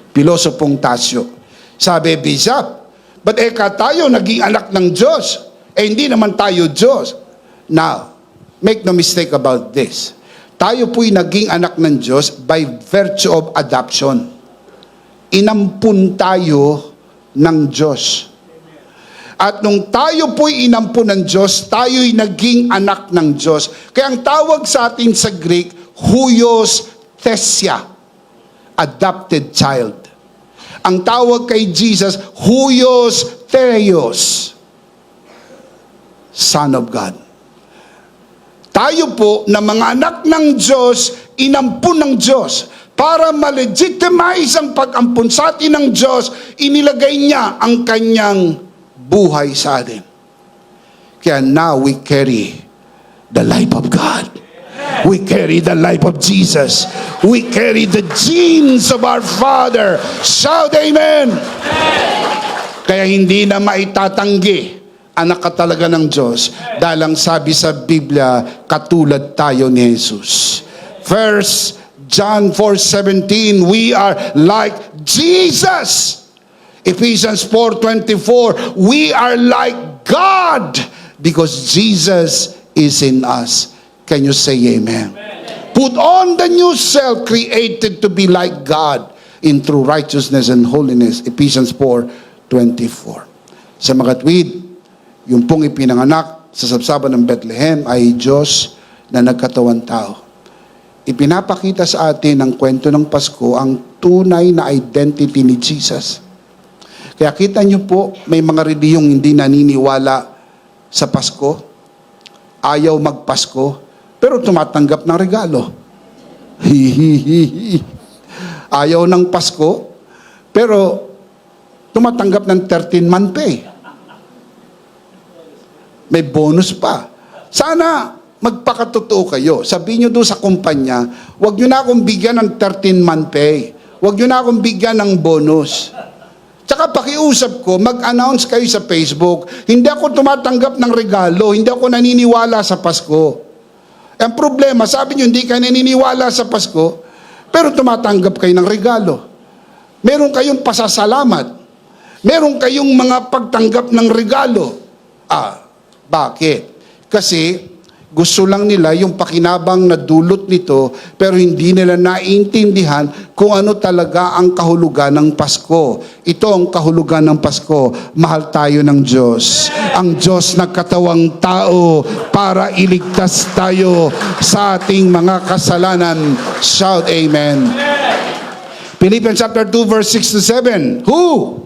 Pilosopong Tasyo. Sabi, Bishop, but tayo naging anak ng Diyos. Hindi naman tayo Diyos. Now, make no mistake about this. Tayo po'y naging anak ng Diyos by virtue of adoption. Inampun tayo ng Diyos. At nung tayo po'y inampun ng Diyos, tayo'y naging anak ng Diyos. Kaya ang tawag sa atin sa Greek, huios thesia, adopted child. Ang tawag kay Jesus, huios theos, Son of God. Tayo po na mga anak ng Diyos, inampun ng Diyos. Para ma-legitimize ang pag-ampun sa atin ng Diyos, inilagay niya ang kanyang buhay sa atin. Kaya now we carry the life of God. We carry the life of Jesus. We carry the genes of our Father. Shout amen! Kaya hindi na maitatanggi anak ka talaga ng Diyos. Dahil ang sabi sa Biblia, katulad tayo ni Jesus. First John 4:17, we are like Jesus. Ephesians 4:24, we are like God because Jesus is in us. Can you say amen? Put on the new self created to be like God in true righteousness and holiness. Ephesians 4:24. Sa mga tweet, yung pong ipinanganak sa sabsaban ng Bethlehem ay Diyos na nagkatawang tao. Ipinapakita sa atin ng kwento ng Pasko ang tunay na identity ni Jesus. Kaya kita nyo po, may mga reliyong hindi naniniwala sa Pasko, ayaw magpasko, pero tumatanggap ng regalo. Ayaw ng Pasko, pero tumatanggap ng 13-month pay. May bonus pa. Sana magpakatotoo kayo. Sabihin nyo doon sa kumpanya, huwag nyo na akong bigyan ng 13-month pay. Huwag nyo na akong bigyan ng bonus. Tsaka pakiusap ko, mag-announce kayo sa Facebook, hindi ako tumatanggap ng regalo, hindi ako naniniwala sa Pasko. Ang problema, sabi nyo, hindi kayo naniniwala sa Pasko, pero tumatanggap kayo ng regalo. Meron kayong pasasalamat. Meron kayong mga pagtanggap ng regalo. Bakit? Kasi gusto lang nila yung pakinabang na dulot nito, pero hindi nila naiintindihan kung ano talaga ang kahulugan ng Pasko. Ito ang kahulugan ng Pasko. Mahal tayo ng Diyos. Ang Diyos nagkatawang tao para iligtas tayo sa ating mga kasalanan. Shout Amen. Philippians chapter 2 verse 6 to 7. Who?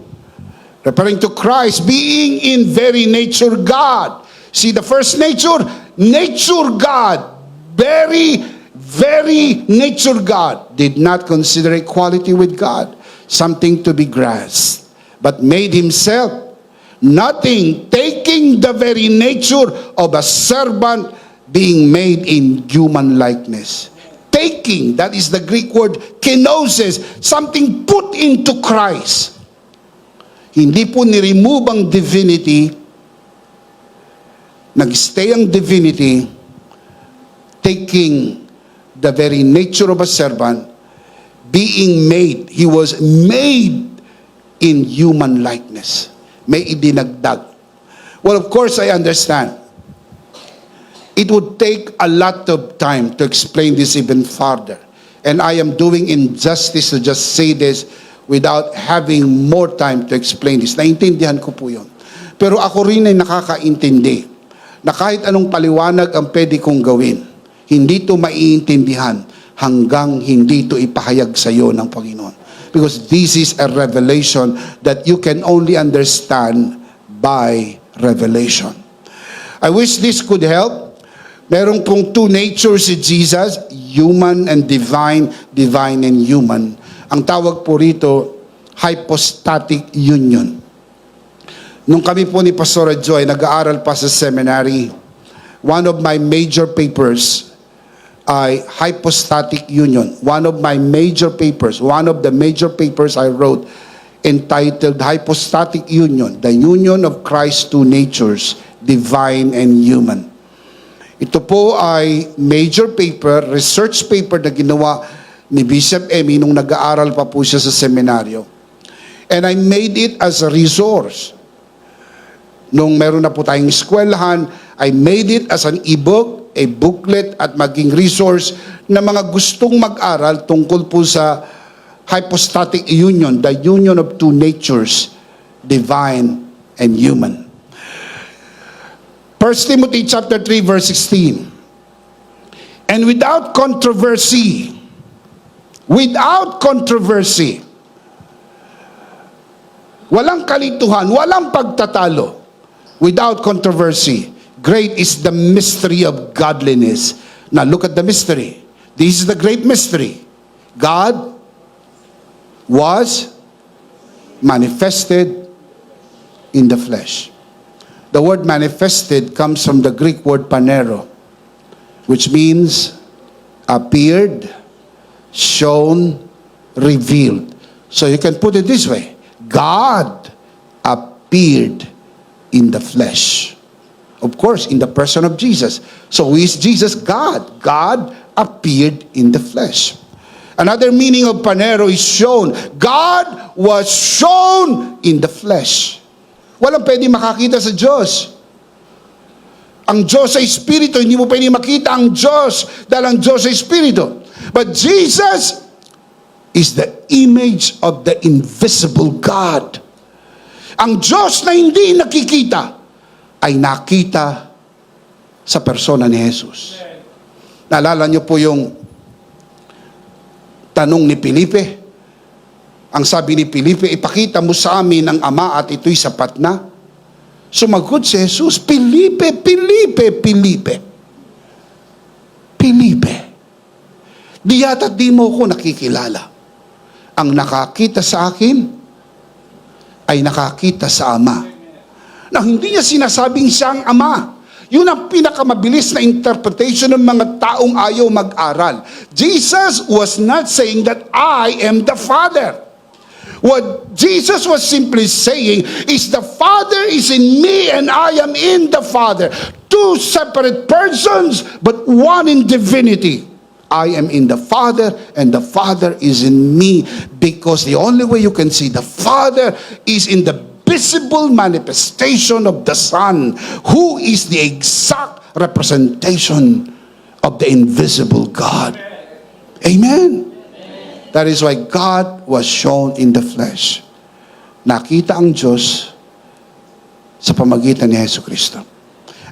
Referring to Christ, being in very nature God. See the first nature God, very, very nature God, did not consider equality with God something to be grasped, but made himself nothing, taking the very nature of a servant, being made in human likeness. Taking, that is the Greek word kenosis, something put into Christ. Hindi po ni-remove ang divinity, nag-stay ang divinity, taking the very nature of a servant, being made. He was made in human likeness. May idinagdag. Well, of course, I understand. It would take a lot of time to explain this even further. And I am doing injustice to just say this without having more time to explain this. Naintindihan ko po yun. Pero ako rin ay nakakaintindi na kahit anong paliwanag ang pwede kong gawin, hindi ito maiintindihan hanggang hindi ito ipahayag sa iyo ng Panginoon. Because this is a revelation that you can only understand by revelation. I wish this could help. Merong pong two natures si Jesus, human and divine, divine and human. Ang tawag po rito, hypostatic union. Nung kami po ni Pastor Joy, nag-aaral pa sa seminary, one of my major papers ay hypostatic union. One of the major papers I wrote entitled Hypostatic Union, the union of Christ's two natures, divine and human. Ito po ay major paper, research paper na ginawa ni Bishop Emmy nung nag-aaral pa po siya sa seminaryo. And I made it as a resource. Nung meron na po tayong eskwelahan, I made it as an e-book, a booklet, at maging resource na mga gustong mag-aral tungkol po sa hypostatic union, the union of two natures, divine and human. 1 Timothy chapter 3 verse 16. And without controversy, walang kalituhan, walang pagtatalo, without controversy, great is the mystery of godliness. Now look at the mystery. This is the great mystery. God was manifested in the flesh. The word manifested comes from the Greek word panero, which means appeared, shown, revealed. So you can put it this way: God appeared in the flesh. Of course, in the person of Jesus. So who is Jesus? God. God appeared in the flesh. Another meaning of panero is shown. God was shown in the flesh. Walang pwede makakita sa Diyos. Ang Diyos ay Espiritu, hindi mo pwede makita ang Diyos dahil ang Diyos ay Espiritu. But Jesus is the image of the invisible God. Ang Diyos na hindi nakikita ay nakita sa persona ni Jesus. Naalala niyo po yung tanong ni Felipe? Ang sabi ni Felipe, ipakita mo sa amin ang Ama at ito'y sapat na. Sumagot si Jesus, Felipe, Felipe. Di yata di mo ko nakikilala. Ang nakakita sa akin ay nakakita sa Ama. Na hindi niya sinasabing siya ang Ama. Yun ang pinakamabilis na interpretation ng mga taong ayaw mag-aral. Jesus was not saying that I am the Father. What Jesus was simply saying is the Father is in me and I am in the Father. Two separate persons, but one in divinity. I am in the Father and the Father is in me, because the only way you can see the Father is in the visible manifestation of the Son, who is the exact representation of the invisible God. Amen. That is why God was shown in the flesh. Nakita ang Diyos sa pamagitan ni Jesu Cristo.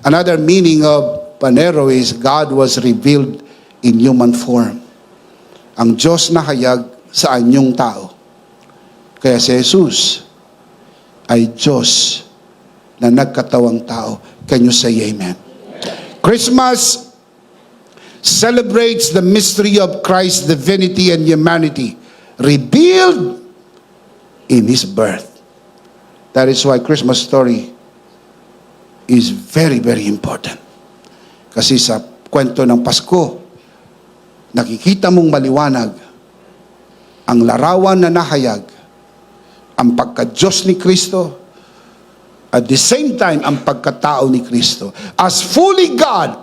Another meaning of Panero is God was revealed in human form. Ang Diyos na hayag sa anyong tao. Kaya si Jesus ay Diyos na nagkatawang tao. Can you say amen? Christmas celebrates the mystery of Christ's divinity and humanity revealed in His birth. That is why Christmas story is very, very important. Kasi sa kwento ng Pasko, nakikita mong maliwanag ang larawan na nahayag, ang pagka-Diyos ni Kristo, at the same time, ang pagkatao ni Kristo. As fully God,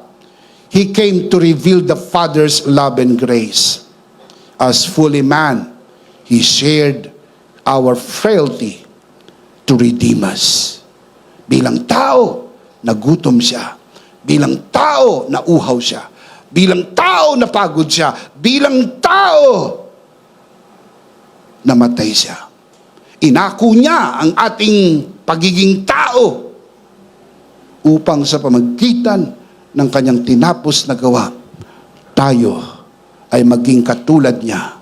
He came to reveal the Father's love and grace. As fully man, He shared our frailty to redeem us. Bilang tao, nagutom siya. Bilang tao, nauhaw siya. Bilang tao, napagod siya. Bilang tao, namatay siya. Inako niya ang ating pagiging tao upang sa pamagitan ng kanyang tinapos na gawa, tayo ay maging katulad niya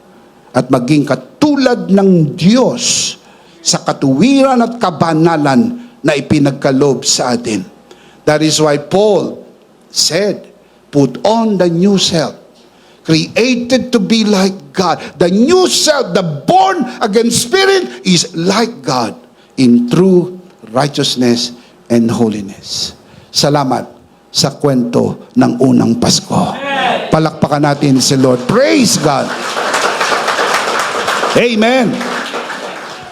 at maging katulad ng Diyos sa katuwiran at kabanalan na ipinagkaloob sa atin. That is why Paul said, put on the new self, created to be like God. The new self, the born again spirit, is like God in true righteousness and holiness. Salamat sa kwento ng unang Pasko. Palakpakan natin si Lord. Praise God. Amen.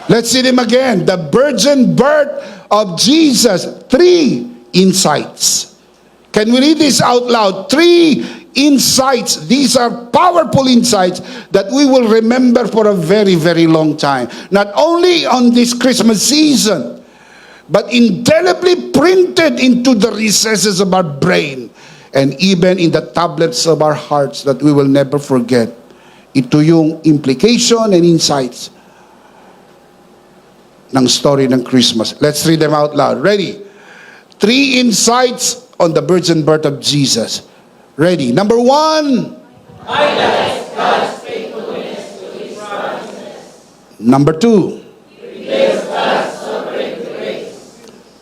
Let's see them again. The virgin birth of Jesus. 3 insights. Can we read this out loud? 3 insights. These are powerful insights that we will remember for a very, very long time. Not only on this Christmas season, but indelibly printed into the recesses of our brain and even in the tablets of our hearts that we will never forget. Ito yung implication and insights ng story ng Christmas. Let's read them out loud. Ready? 3 insights on the virgin birth of Jesus. Ready? Number 1. Highlights God's faithfulness to His promises. Number 2. Reveals God's sovereign grace.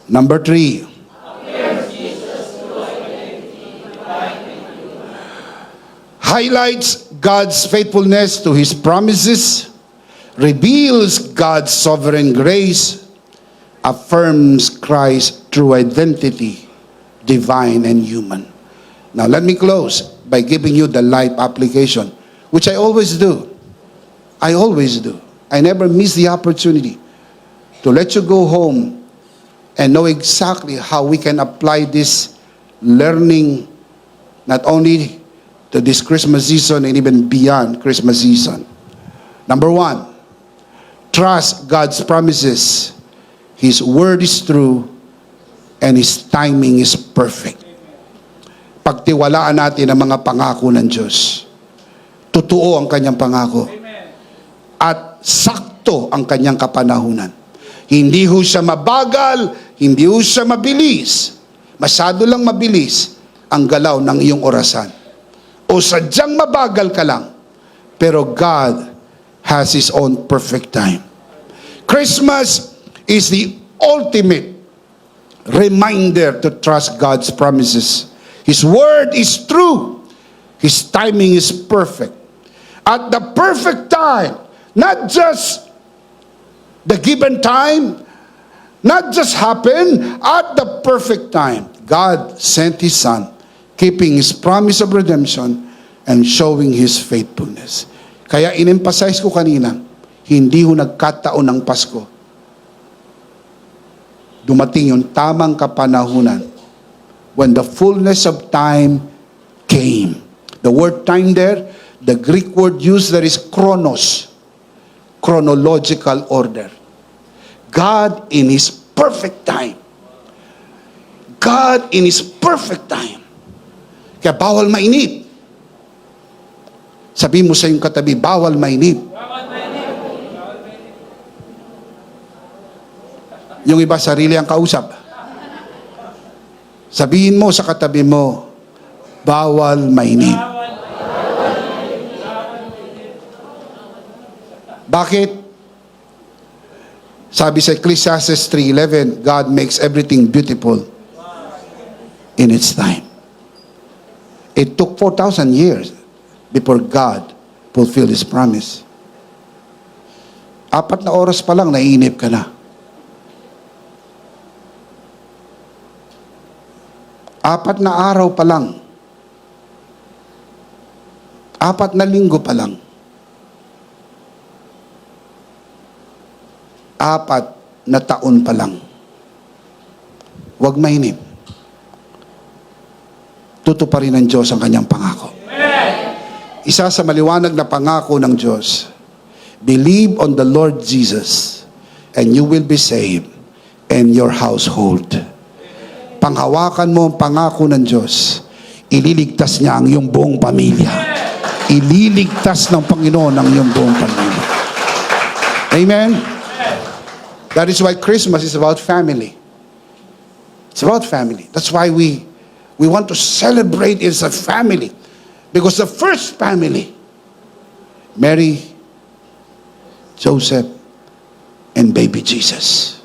Number 3. Appears Jesus' true identity, divine and human. Highlights God's faithfulness to His promises, reveals God's sovereign grace, affirms Christ's true identity, divine and human. Now let me close by giving you the life application, which I always do. I always do. I never miss the opportunity to let you go home and know exactly how we can apply this learning not only to this Christmas season and even beyond Christmas season. Number 1, trust God's promises. His word is true and His timing is perfect. Pagtiwalaan natin ang mga pangako ng Diyos. Totoo ang kanyang pangako. At sakto ang kanyang kapanahunan. Hindi ho siya mabagal, hindi ho siya mabilis. Masyado lang mabilis ang galaw ng iyong orasan. O sadyang mabagal ka lang. Pero God has His own perfect time. Christmas is the ultimate reminder to trust God's promises. His word is true. His timing is perfect. At the perfect time, not just the given time, not just happen, at the perfect time, God sent His Son, keeping His promise of redemption and showing His faithfulness. Kaya in-emphasize ko kanina, hindi ho nagkataon ng Pasko. Dumating yung tamang kapanahunan when the fullness of time came. The word time there, the Greek word used there is chronos, chronological order. God in His perfect time. God in His perfect time. Kaya bawal mainip. Sabi mo sa iyong katabi, bawal mainip. Yung iba, sarili ang kausap. Sabihin mo sa katabi mo, bawal mainip. Bakit? Sabi sa Ecclesiastes 3:11, God makes everything beautiful in its time. It took 4,000 years before God fulfilled His promise. 4 na oras pa lang, naiinip ka na. 4 na araw pa lang. 4 na linggo pa lang. 4 na taon pa lang. Huwag mainip. Tutuparin ng Diyos ang kanyang pangako. Isa sa maliwanag na pangako ng Diyos, believe on the Lord Jesus and you will be saved and your household. Panghawakan mo ang pangako ng Diyos, ililigtas niya ang iyong buong pamilya. Ililigtas ng Panginoon ang iyong buong pamilya. Amen? That is why Christmas is about family. It's about family. That's why we want to celebrate as a family. Because the first family, Mary, Joseph, and baby Jesus.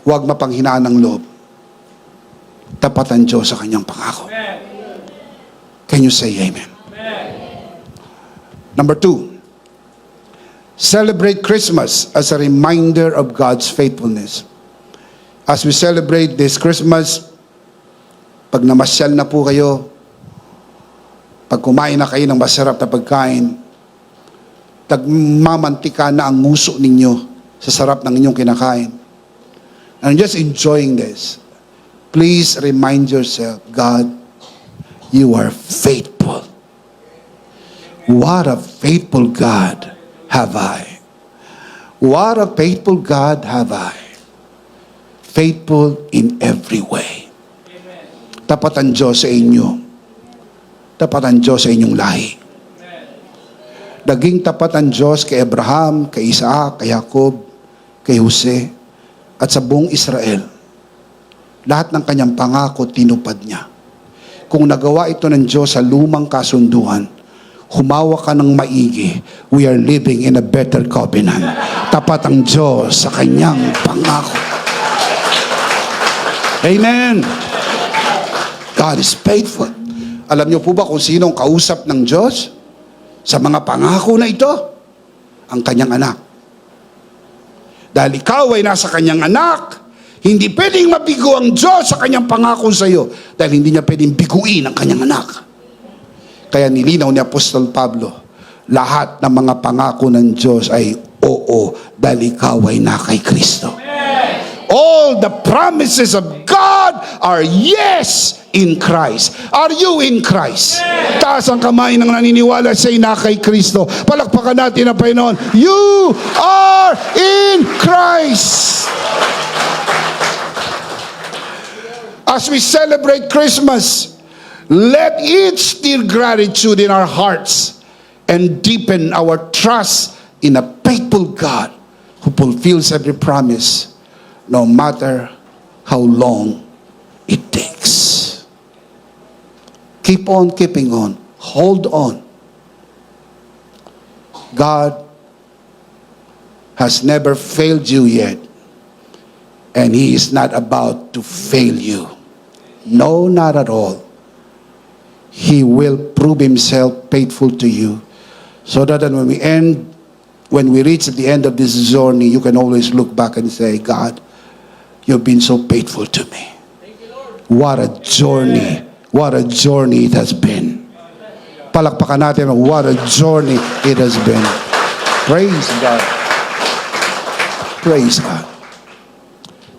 Huwag mapanghinaan ng loob. Tapat ang Diyos sa kanyang pangako. Can you say amen? Number 2, celebrate Christmas as a reminder of God's faithfulness. As we celebrate this Christmas, pag namasyal na po kayo, pag kumain na kayo ng masarap na pagkain, nagmamantika na ang nguso ninyo sa sarap ng inyong kinakain, and just enjoying this, please remind yourself, God, you are faithful. What a faithful God have I. What a faithful God have I. Faithful in every way. Tapat ang Diyos sa inyo. Tapat ang Diyos sa inyong lahi. Naging tapat ang Diyos kay Abraham, kay Isaac, kay Jacob, kay Jose, at sa buong Israel. Lahat ng kanyang pangako tinupad niya. Kung nagawa ito ng Diyos sa lumang kasunduan, humawa ka ng maigi. We are living in a better covenant. Tapat ang Diyos sa kanyang pangako. Amen. God is faithful. Alam niyo po ba kung sino ang kausap ng Diyos sa mga pangako na ito? Ang kanyang anak. Dahil ikaw ay nasa kanyang anak, hindi pwedeng mabigo ang Diyos sa kanyang pangako sa iyo dahil hindi niya pwedeng biguin ang kanyang anak. Kaya nilinaw ni Apostol Pablo, lahat ng mga pangako ng Diyos ay oo dahil ikaw ay na kay Kristo. All the promises of God are yes in Christ. Are you in Christ? Taas ang kamay ng naniniwala sa na kay Kristo. Palakpakan natin ang Panginoon. You are in Christ. As we celebrate Christmas, let it stir gratitude in our hearts and deepen our trust in a faithful God who fulfills every promise, no matter how long it takes. Keep on keeping on. Hold on. God has never failed you yet. And He is not about to fail you. No, not at all. He will prove Himself faithful to you, so that when we reach the end of this journey, you can always look back and say, God, You've been so faithful to me. What a journey. What a journey it has been. Palakpakan natin, what a journey it has been. Praise God. Praise God.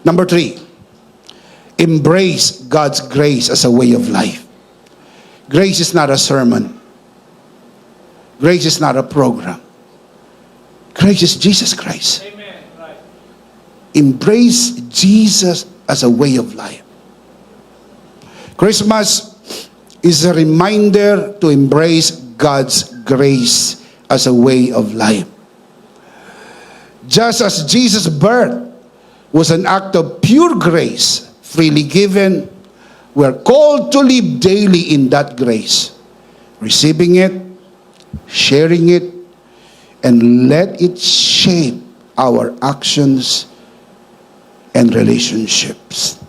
Number 3, embrace God's grace as a way of life. Grace is not a sermon. Grace is not a program. Grace is Jesus Christ. Amen. Right. Embrace Jesus as a way of life. Christmas is a reminder to embrace God's grace as a way of life. Just as Jesus' birth was an act of pure grace, freely given, we are called to live daily in that grace, receiving it, sharing it, and let it shape our actions and relationships.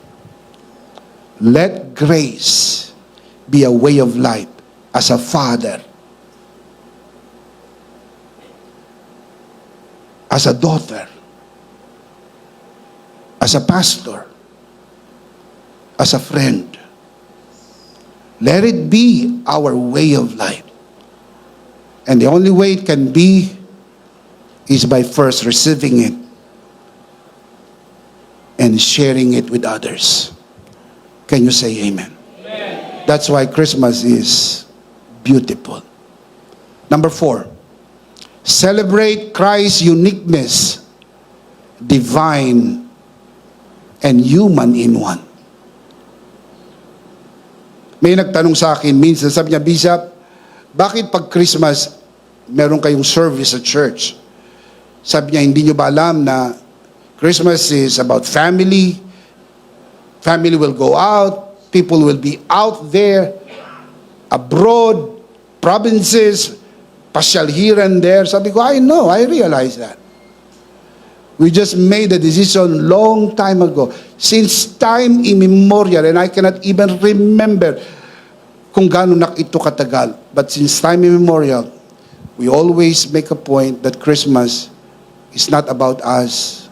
Let grace be a way of life as a father, as a daughter, as a pastor, as a friend. Let it be our way of life. And the only way it can be is by first receiving it and sharing it with others. Can you say amen? Amen. That's why Christmas is beautiful. Number 4, celebrate Christ's uniqueness, divine and human in one. May nagtanong sa akin minsan, sabi niya, Bishop, bakit pag Christmas meron kayong service sa church? Sabi niya, hindi niyo ba alam na Christmas is about family? Family will go out, people will be out there, abroad, provinces, pasyal here and there. Sabi ko, I know, I realize that. We just made a decision long time ago. Since time immemorial, and I cannot even remember kung gaano na ito katagal. But since time immemorial, we always make a point that Christmas is not about us.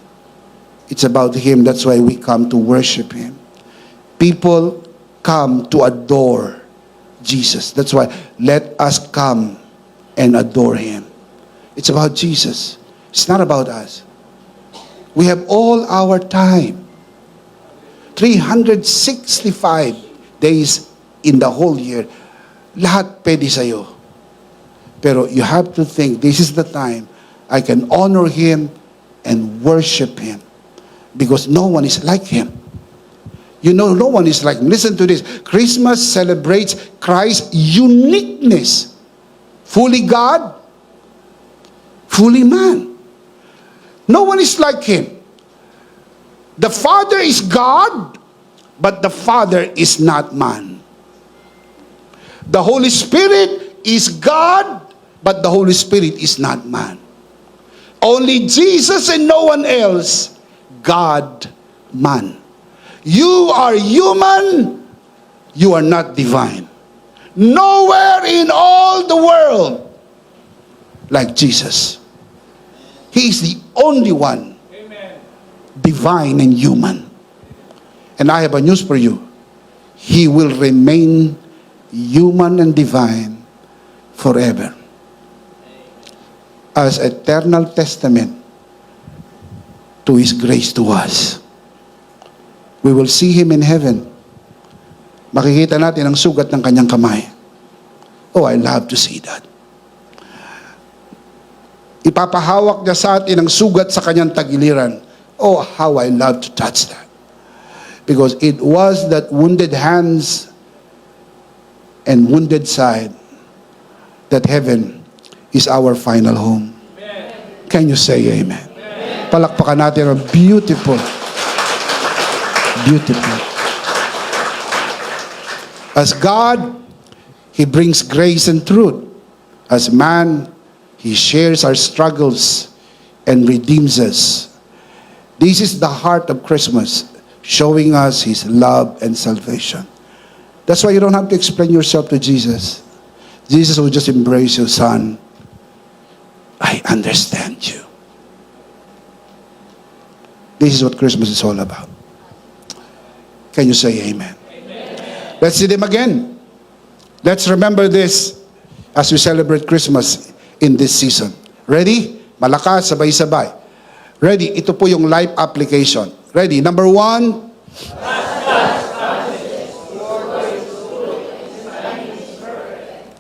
It's about Him. That's why we come to worship Him. People come to adore Jesus. That's why let us come and adore Him. It's about Jesus. It's not about us. We have all our time. 365 days in the whole year. Lahat pwede sa'yo. Pero you have to think, this is the time I can honor Him and worship Him. Because no one is like Him. You know, no one is like Him. Listen to this. Christmas celebrates Christ's uniqueness. Fully God, fully man. No one is like Him. The Father is God, but the Father is not man. The Holy Spirit is God, but the Holy Spirit is not man. Only Jesus and no one else, God, man. You are human, you are not divine. Nowhere in all the world like Jesus. He is the only one, Amen. divine and human. And I have a news for you. He will remain human and divine forever. As eternal testament to His grace to us. We will see Him in heaven. Makikita natin ang sugat ng kanyang kamay. Oh, I love to see that. Ipapahawak niya sa atin ang sugat sa kanyang tagiliran. Oh, how I love to touch that. Because it was that wounded hands and wounded side that heaven is our final home. Amen. Can you say amen? Palakpakan natin ang beautiful. Beautiful. As God, He brings grace and truth. As man, He shares our struggles and redeems us. This is the heart of Christmas, showing us His love and salvation. That's why you don't have to explain yourself to Jesus. Jesus will just embrace you, son. I understand you. This is what Christmas is all about. Can you say amen? Amen. Let's see them again. Let's remember this as we celebrate Christmas in this season. Ready? Malakas, sabay-sabay. Ready? Ito po yung live application. Ready? Number 1.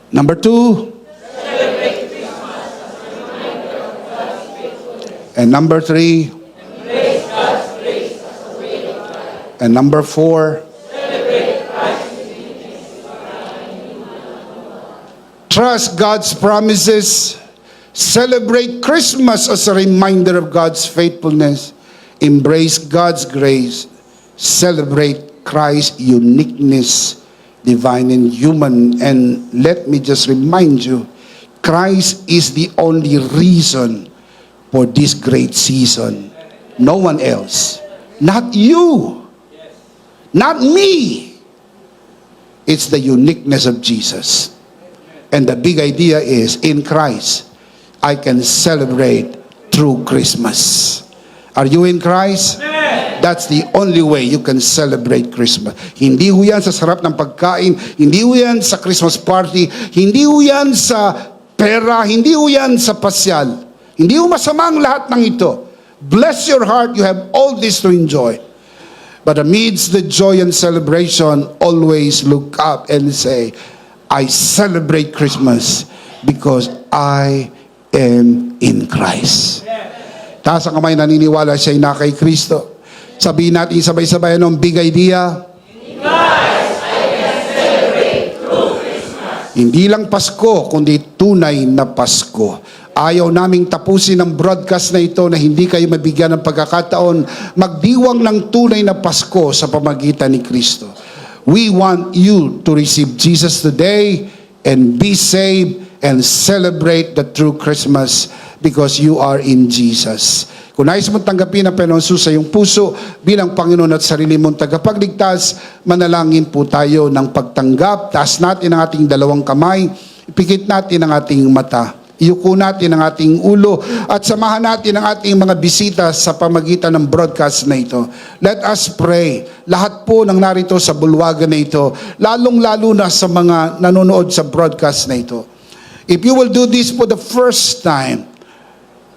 Number 2. And number 3. And number 4. Trust God's promises. Celebrate Christmas as a reminder of God's faithfulness. Embrace God's grace. Celebrate Christ's uniqueness, divine and human. And let me just remind you, Christ is the only reason for this great season. No one else. Not you. Not me. It's the uniqueness of Jesus. And the big idea is, in Christ, I can celebrate through Christmas. Are you in Christ? That's the only way you can celebrate Christmas. Hindi ho yan sa sarap ng pagkain, hindi ho yan sa Christmas party, hindi ho yan sa pera, hindi ho yan sa pasyal. Hindi ho masama ang lahat ng ito. Bless your heart, you have all this to enjoy. But amidst the joy and celebration, always look up and say, I celebrate Christmas because I am in Christ. Taas ang kamay, naniniwala siya na kay Kristo. Sabihin natin sabay-sabay anong big idea? In Christ, I can celebrate through Christmas. Hindi lang Pasko, kundi tunay na Pasko. Ayaw naming tapusin ang broadcast na ito na hindi kayo mabigyan ng pagkakataon magdiwang ng tunay na Pasko sa pamagitan ni Kristo. We want you to receive Jesus today and be saved and celebrate the true Christmas because you are in Jesus. Kung nais mong tanggapin ang Panginoon Jesus sa iyong puso bilang Panginoon at sarili mong tagapagligtas, manalangin po tayo ng pagtanggap. Taas natin ang ating dalawang kamay, ipikit natin ang ating mata. Iyuko natin ang ating ulo at samahan natin ang ating mga bisita sa pamagitan ng broadcast na ito. Let us pray. Lahat po ng narito sa bulwagan na ito, lalong-lalo na sa mga nanonood sa broadcast na ito. If you will do this for the first time,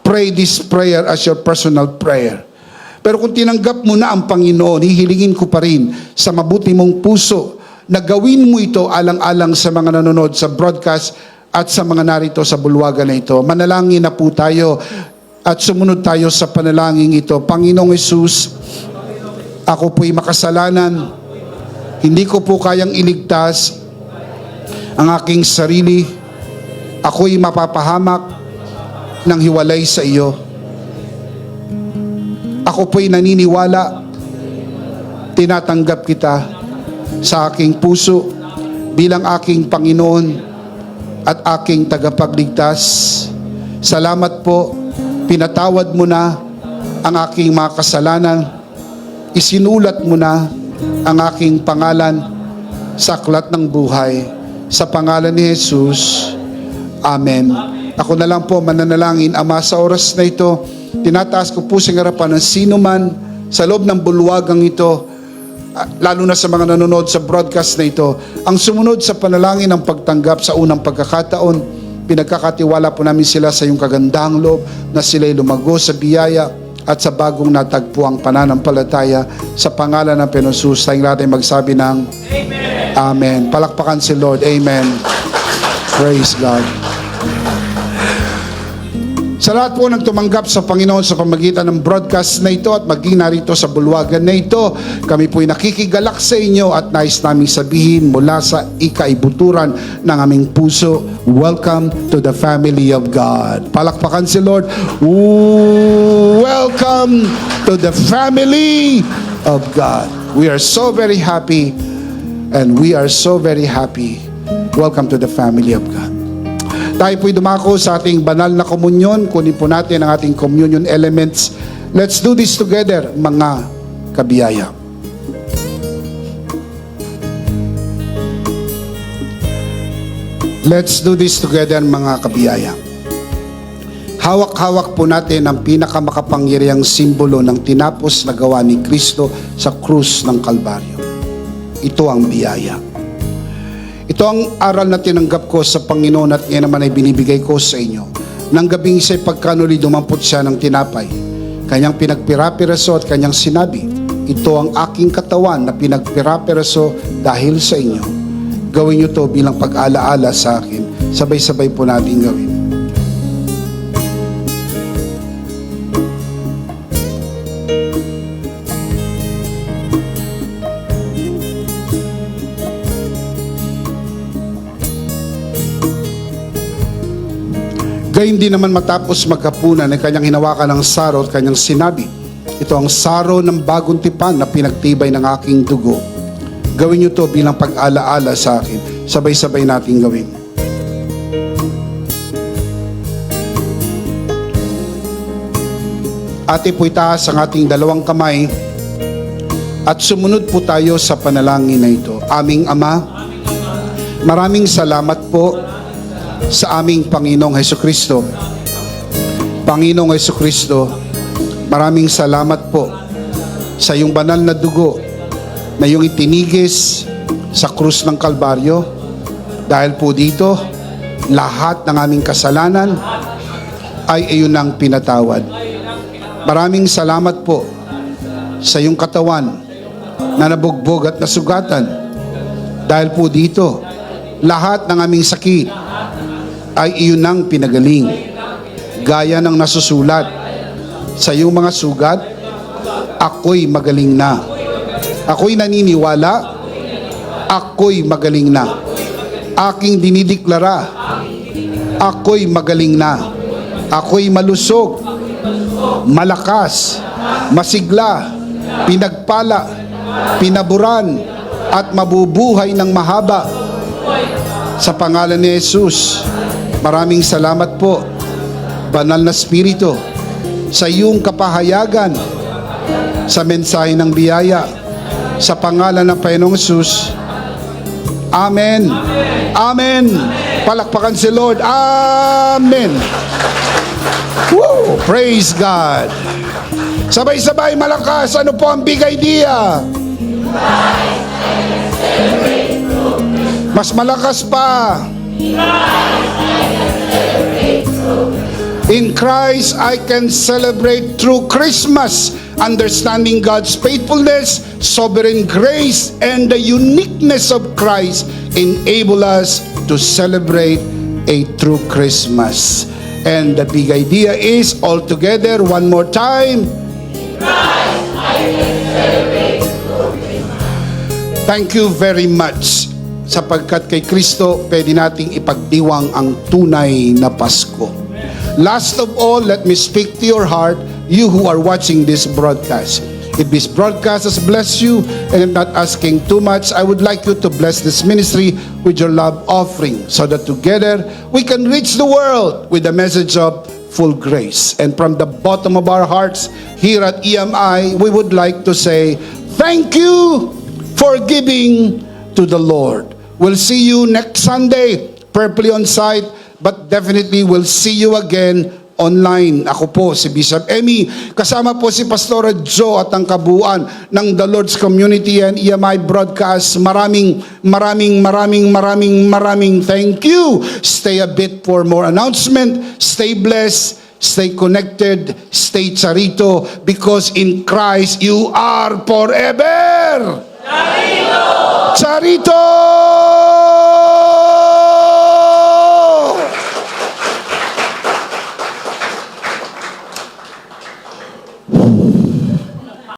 pray this prayer as your personal prayer. Pero kung tinanggap mo na ang Panginoon, hihilingin ko pa rin sa mabuti mong puso na gawin mo ito alang-alang sa mga nanonood sa broadcast at sa mga narito sa bulwagan na ito. Manalangin na po tayo at sumunod tayo sa panalangin ito. Panginoong Hesus, ako po'y makasalanan. Hindi ko po kayang iligtas ang aking sarili. Ako'y mapapahamak ng hiwalay sa iyo. Ako po'y naniniwala, tinatanggap kita sa aking puso bilang aking Panginoon at aking tagapagligtas. Salamat po, pinatawad mo na ang aking mga kasalanan. Isinulat mo na ang aking pangalan sa aklat ng buhay. Sa pangalan ni Jesus, Amen. Ako na lang po mananalangin, Ama, sa oras na ito, tinataas ko po sa harapan ng sino man sa loob ng bulwagang ito, lalo na sa mga nanonood sa broadcast na ito, ang sumunod sa panalangin ng pagtanggap sa unang pagkakataon. Pinagkakatiwala po namin sila sa iyong kagandahang loob na sila'y lumago sa biyaya at sa bagong natagpuang pananampalataya sa pangalan ng Panginoon Jesus. Tayong lahat ay magsabi ng Amen. Amen. Palakpakan si Lord. Amen. Praise God. Sa lahat po ng tumanggap sa Panginoon sa pamagitan ng broadcast na ito at maging narito sa bulwagan na ito, kami po'y nakikigalak sa inyo at nais naming sabihin mula sa ikaibuturan ng aming puso, welcome to the family of God. Palakpakan si Lord. Welcome to the family of God. We are so very happy and we are so very happy. Welcome to the family of God. Tayo po'y dumako sa ating banal na komunyon. Kunin po natin ang ating communion elements Let's do this together, mga kabiyaya. Let's do this together, mga kabiyaya. Hawak-hawak po natin ang pinakamakapangyarihang simbolo ng tinapos na gawa ni Kristo sa krus ng Kalbaryo. Ito ang biyaya. Ito ang aral na tinanggap ko sa Panginoon at ngayon naman ay binibigay ko sa inyo. Nang gabing isa'y pagkanuli dumampot siya ng tinapay. Kanyang pinagpirapiraso at kanyang sinabi, ito ang aking katawan na pinagpirapiraso dahil sa inyo. Gawin niyo to bilang pag-alaala sa akin. Sabay-sabay po natin gawin. Gayun din naman matapos magkapunan ay kanyang hinawakan ng saro at kanyang sinabi, ito ang saro ng bagong tipan na pinagtibay ng aking dugo. Gawin niyo to bilang pag-alaala sa akin. Sabay-sabay natin gawin. Ate po itaas ang ating dalawang kamay at sumunod po tayo sa panalangin na ito. Aming Ama, maraming salamat po sa aming Panginoong Hesukristo. Panginoong Hesukristo, maraming salamat po sa iyong banal na dugo na iyong itinigis sa krus ng Kalbaryo. Dahil po dito, lahat ng aming kasalanan ay iyon ang pinatawad. Maraming salamat po sa iyong katawan na nabugbog at nasugatan. Dahil po dito, lahat ng aming sakit ay iyon ang pinagaling. Gaya ng nasusulat, sa iyong mga sugat, ako'y magaling na. Ako'y naniniwala, ako'y magaling na. Aking dinideklara, ako'y magaling na. Ako'y malusog, malakas, masigla, pinagpala, pinaburan, at mabubuhay ng mahaba. Sa pangalan ni Jesus, maraming salamat po, Banal na Espiritu, sa iyong kapahayagan, sa mensahe ng biyaya, sa pangalan ng Panginoong Jesus. Amen. Amen. Palakpakan si Lord. Amen. Woo! Praise God. Sabay-sabay malakas. Ano po ang big idea? Mas malakas pa. In Christ, I can celebrate through Christmas, understanding God's faithfulness, sovereign grace, and the uniqueness of Christ enable us to celebrate a true Christmas. And the big idea is, all together, one more time. Thank you very much. Sapagkat kay Kristo, pwede nating ipagdiwang ang tunay na Pasko. Last of all, let me speak to your heart, you who are watching this broadcast. If this broadcast has blessed you, and I'm not asking too much, I would like you to bless this ministry with your love offering, so that together we can reach the world with the message of full grace. And from the bottom of our hearts, here at EMI, we would like to say, thank you for giving to the Lord. We'll see you next Sunday, prayerfully on site, but definitely we'll see you again online. Ako po si Bishop Emmy, kasama po si Pastora Joe at ang kabuuan ng The Lord's Community and EMI Broadcast. Maraming thank you. Stay a bit for more announcement. Stay blessed, stay connected, stay charito, because in Christ you are forever. Charito! Charito!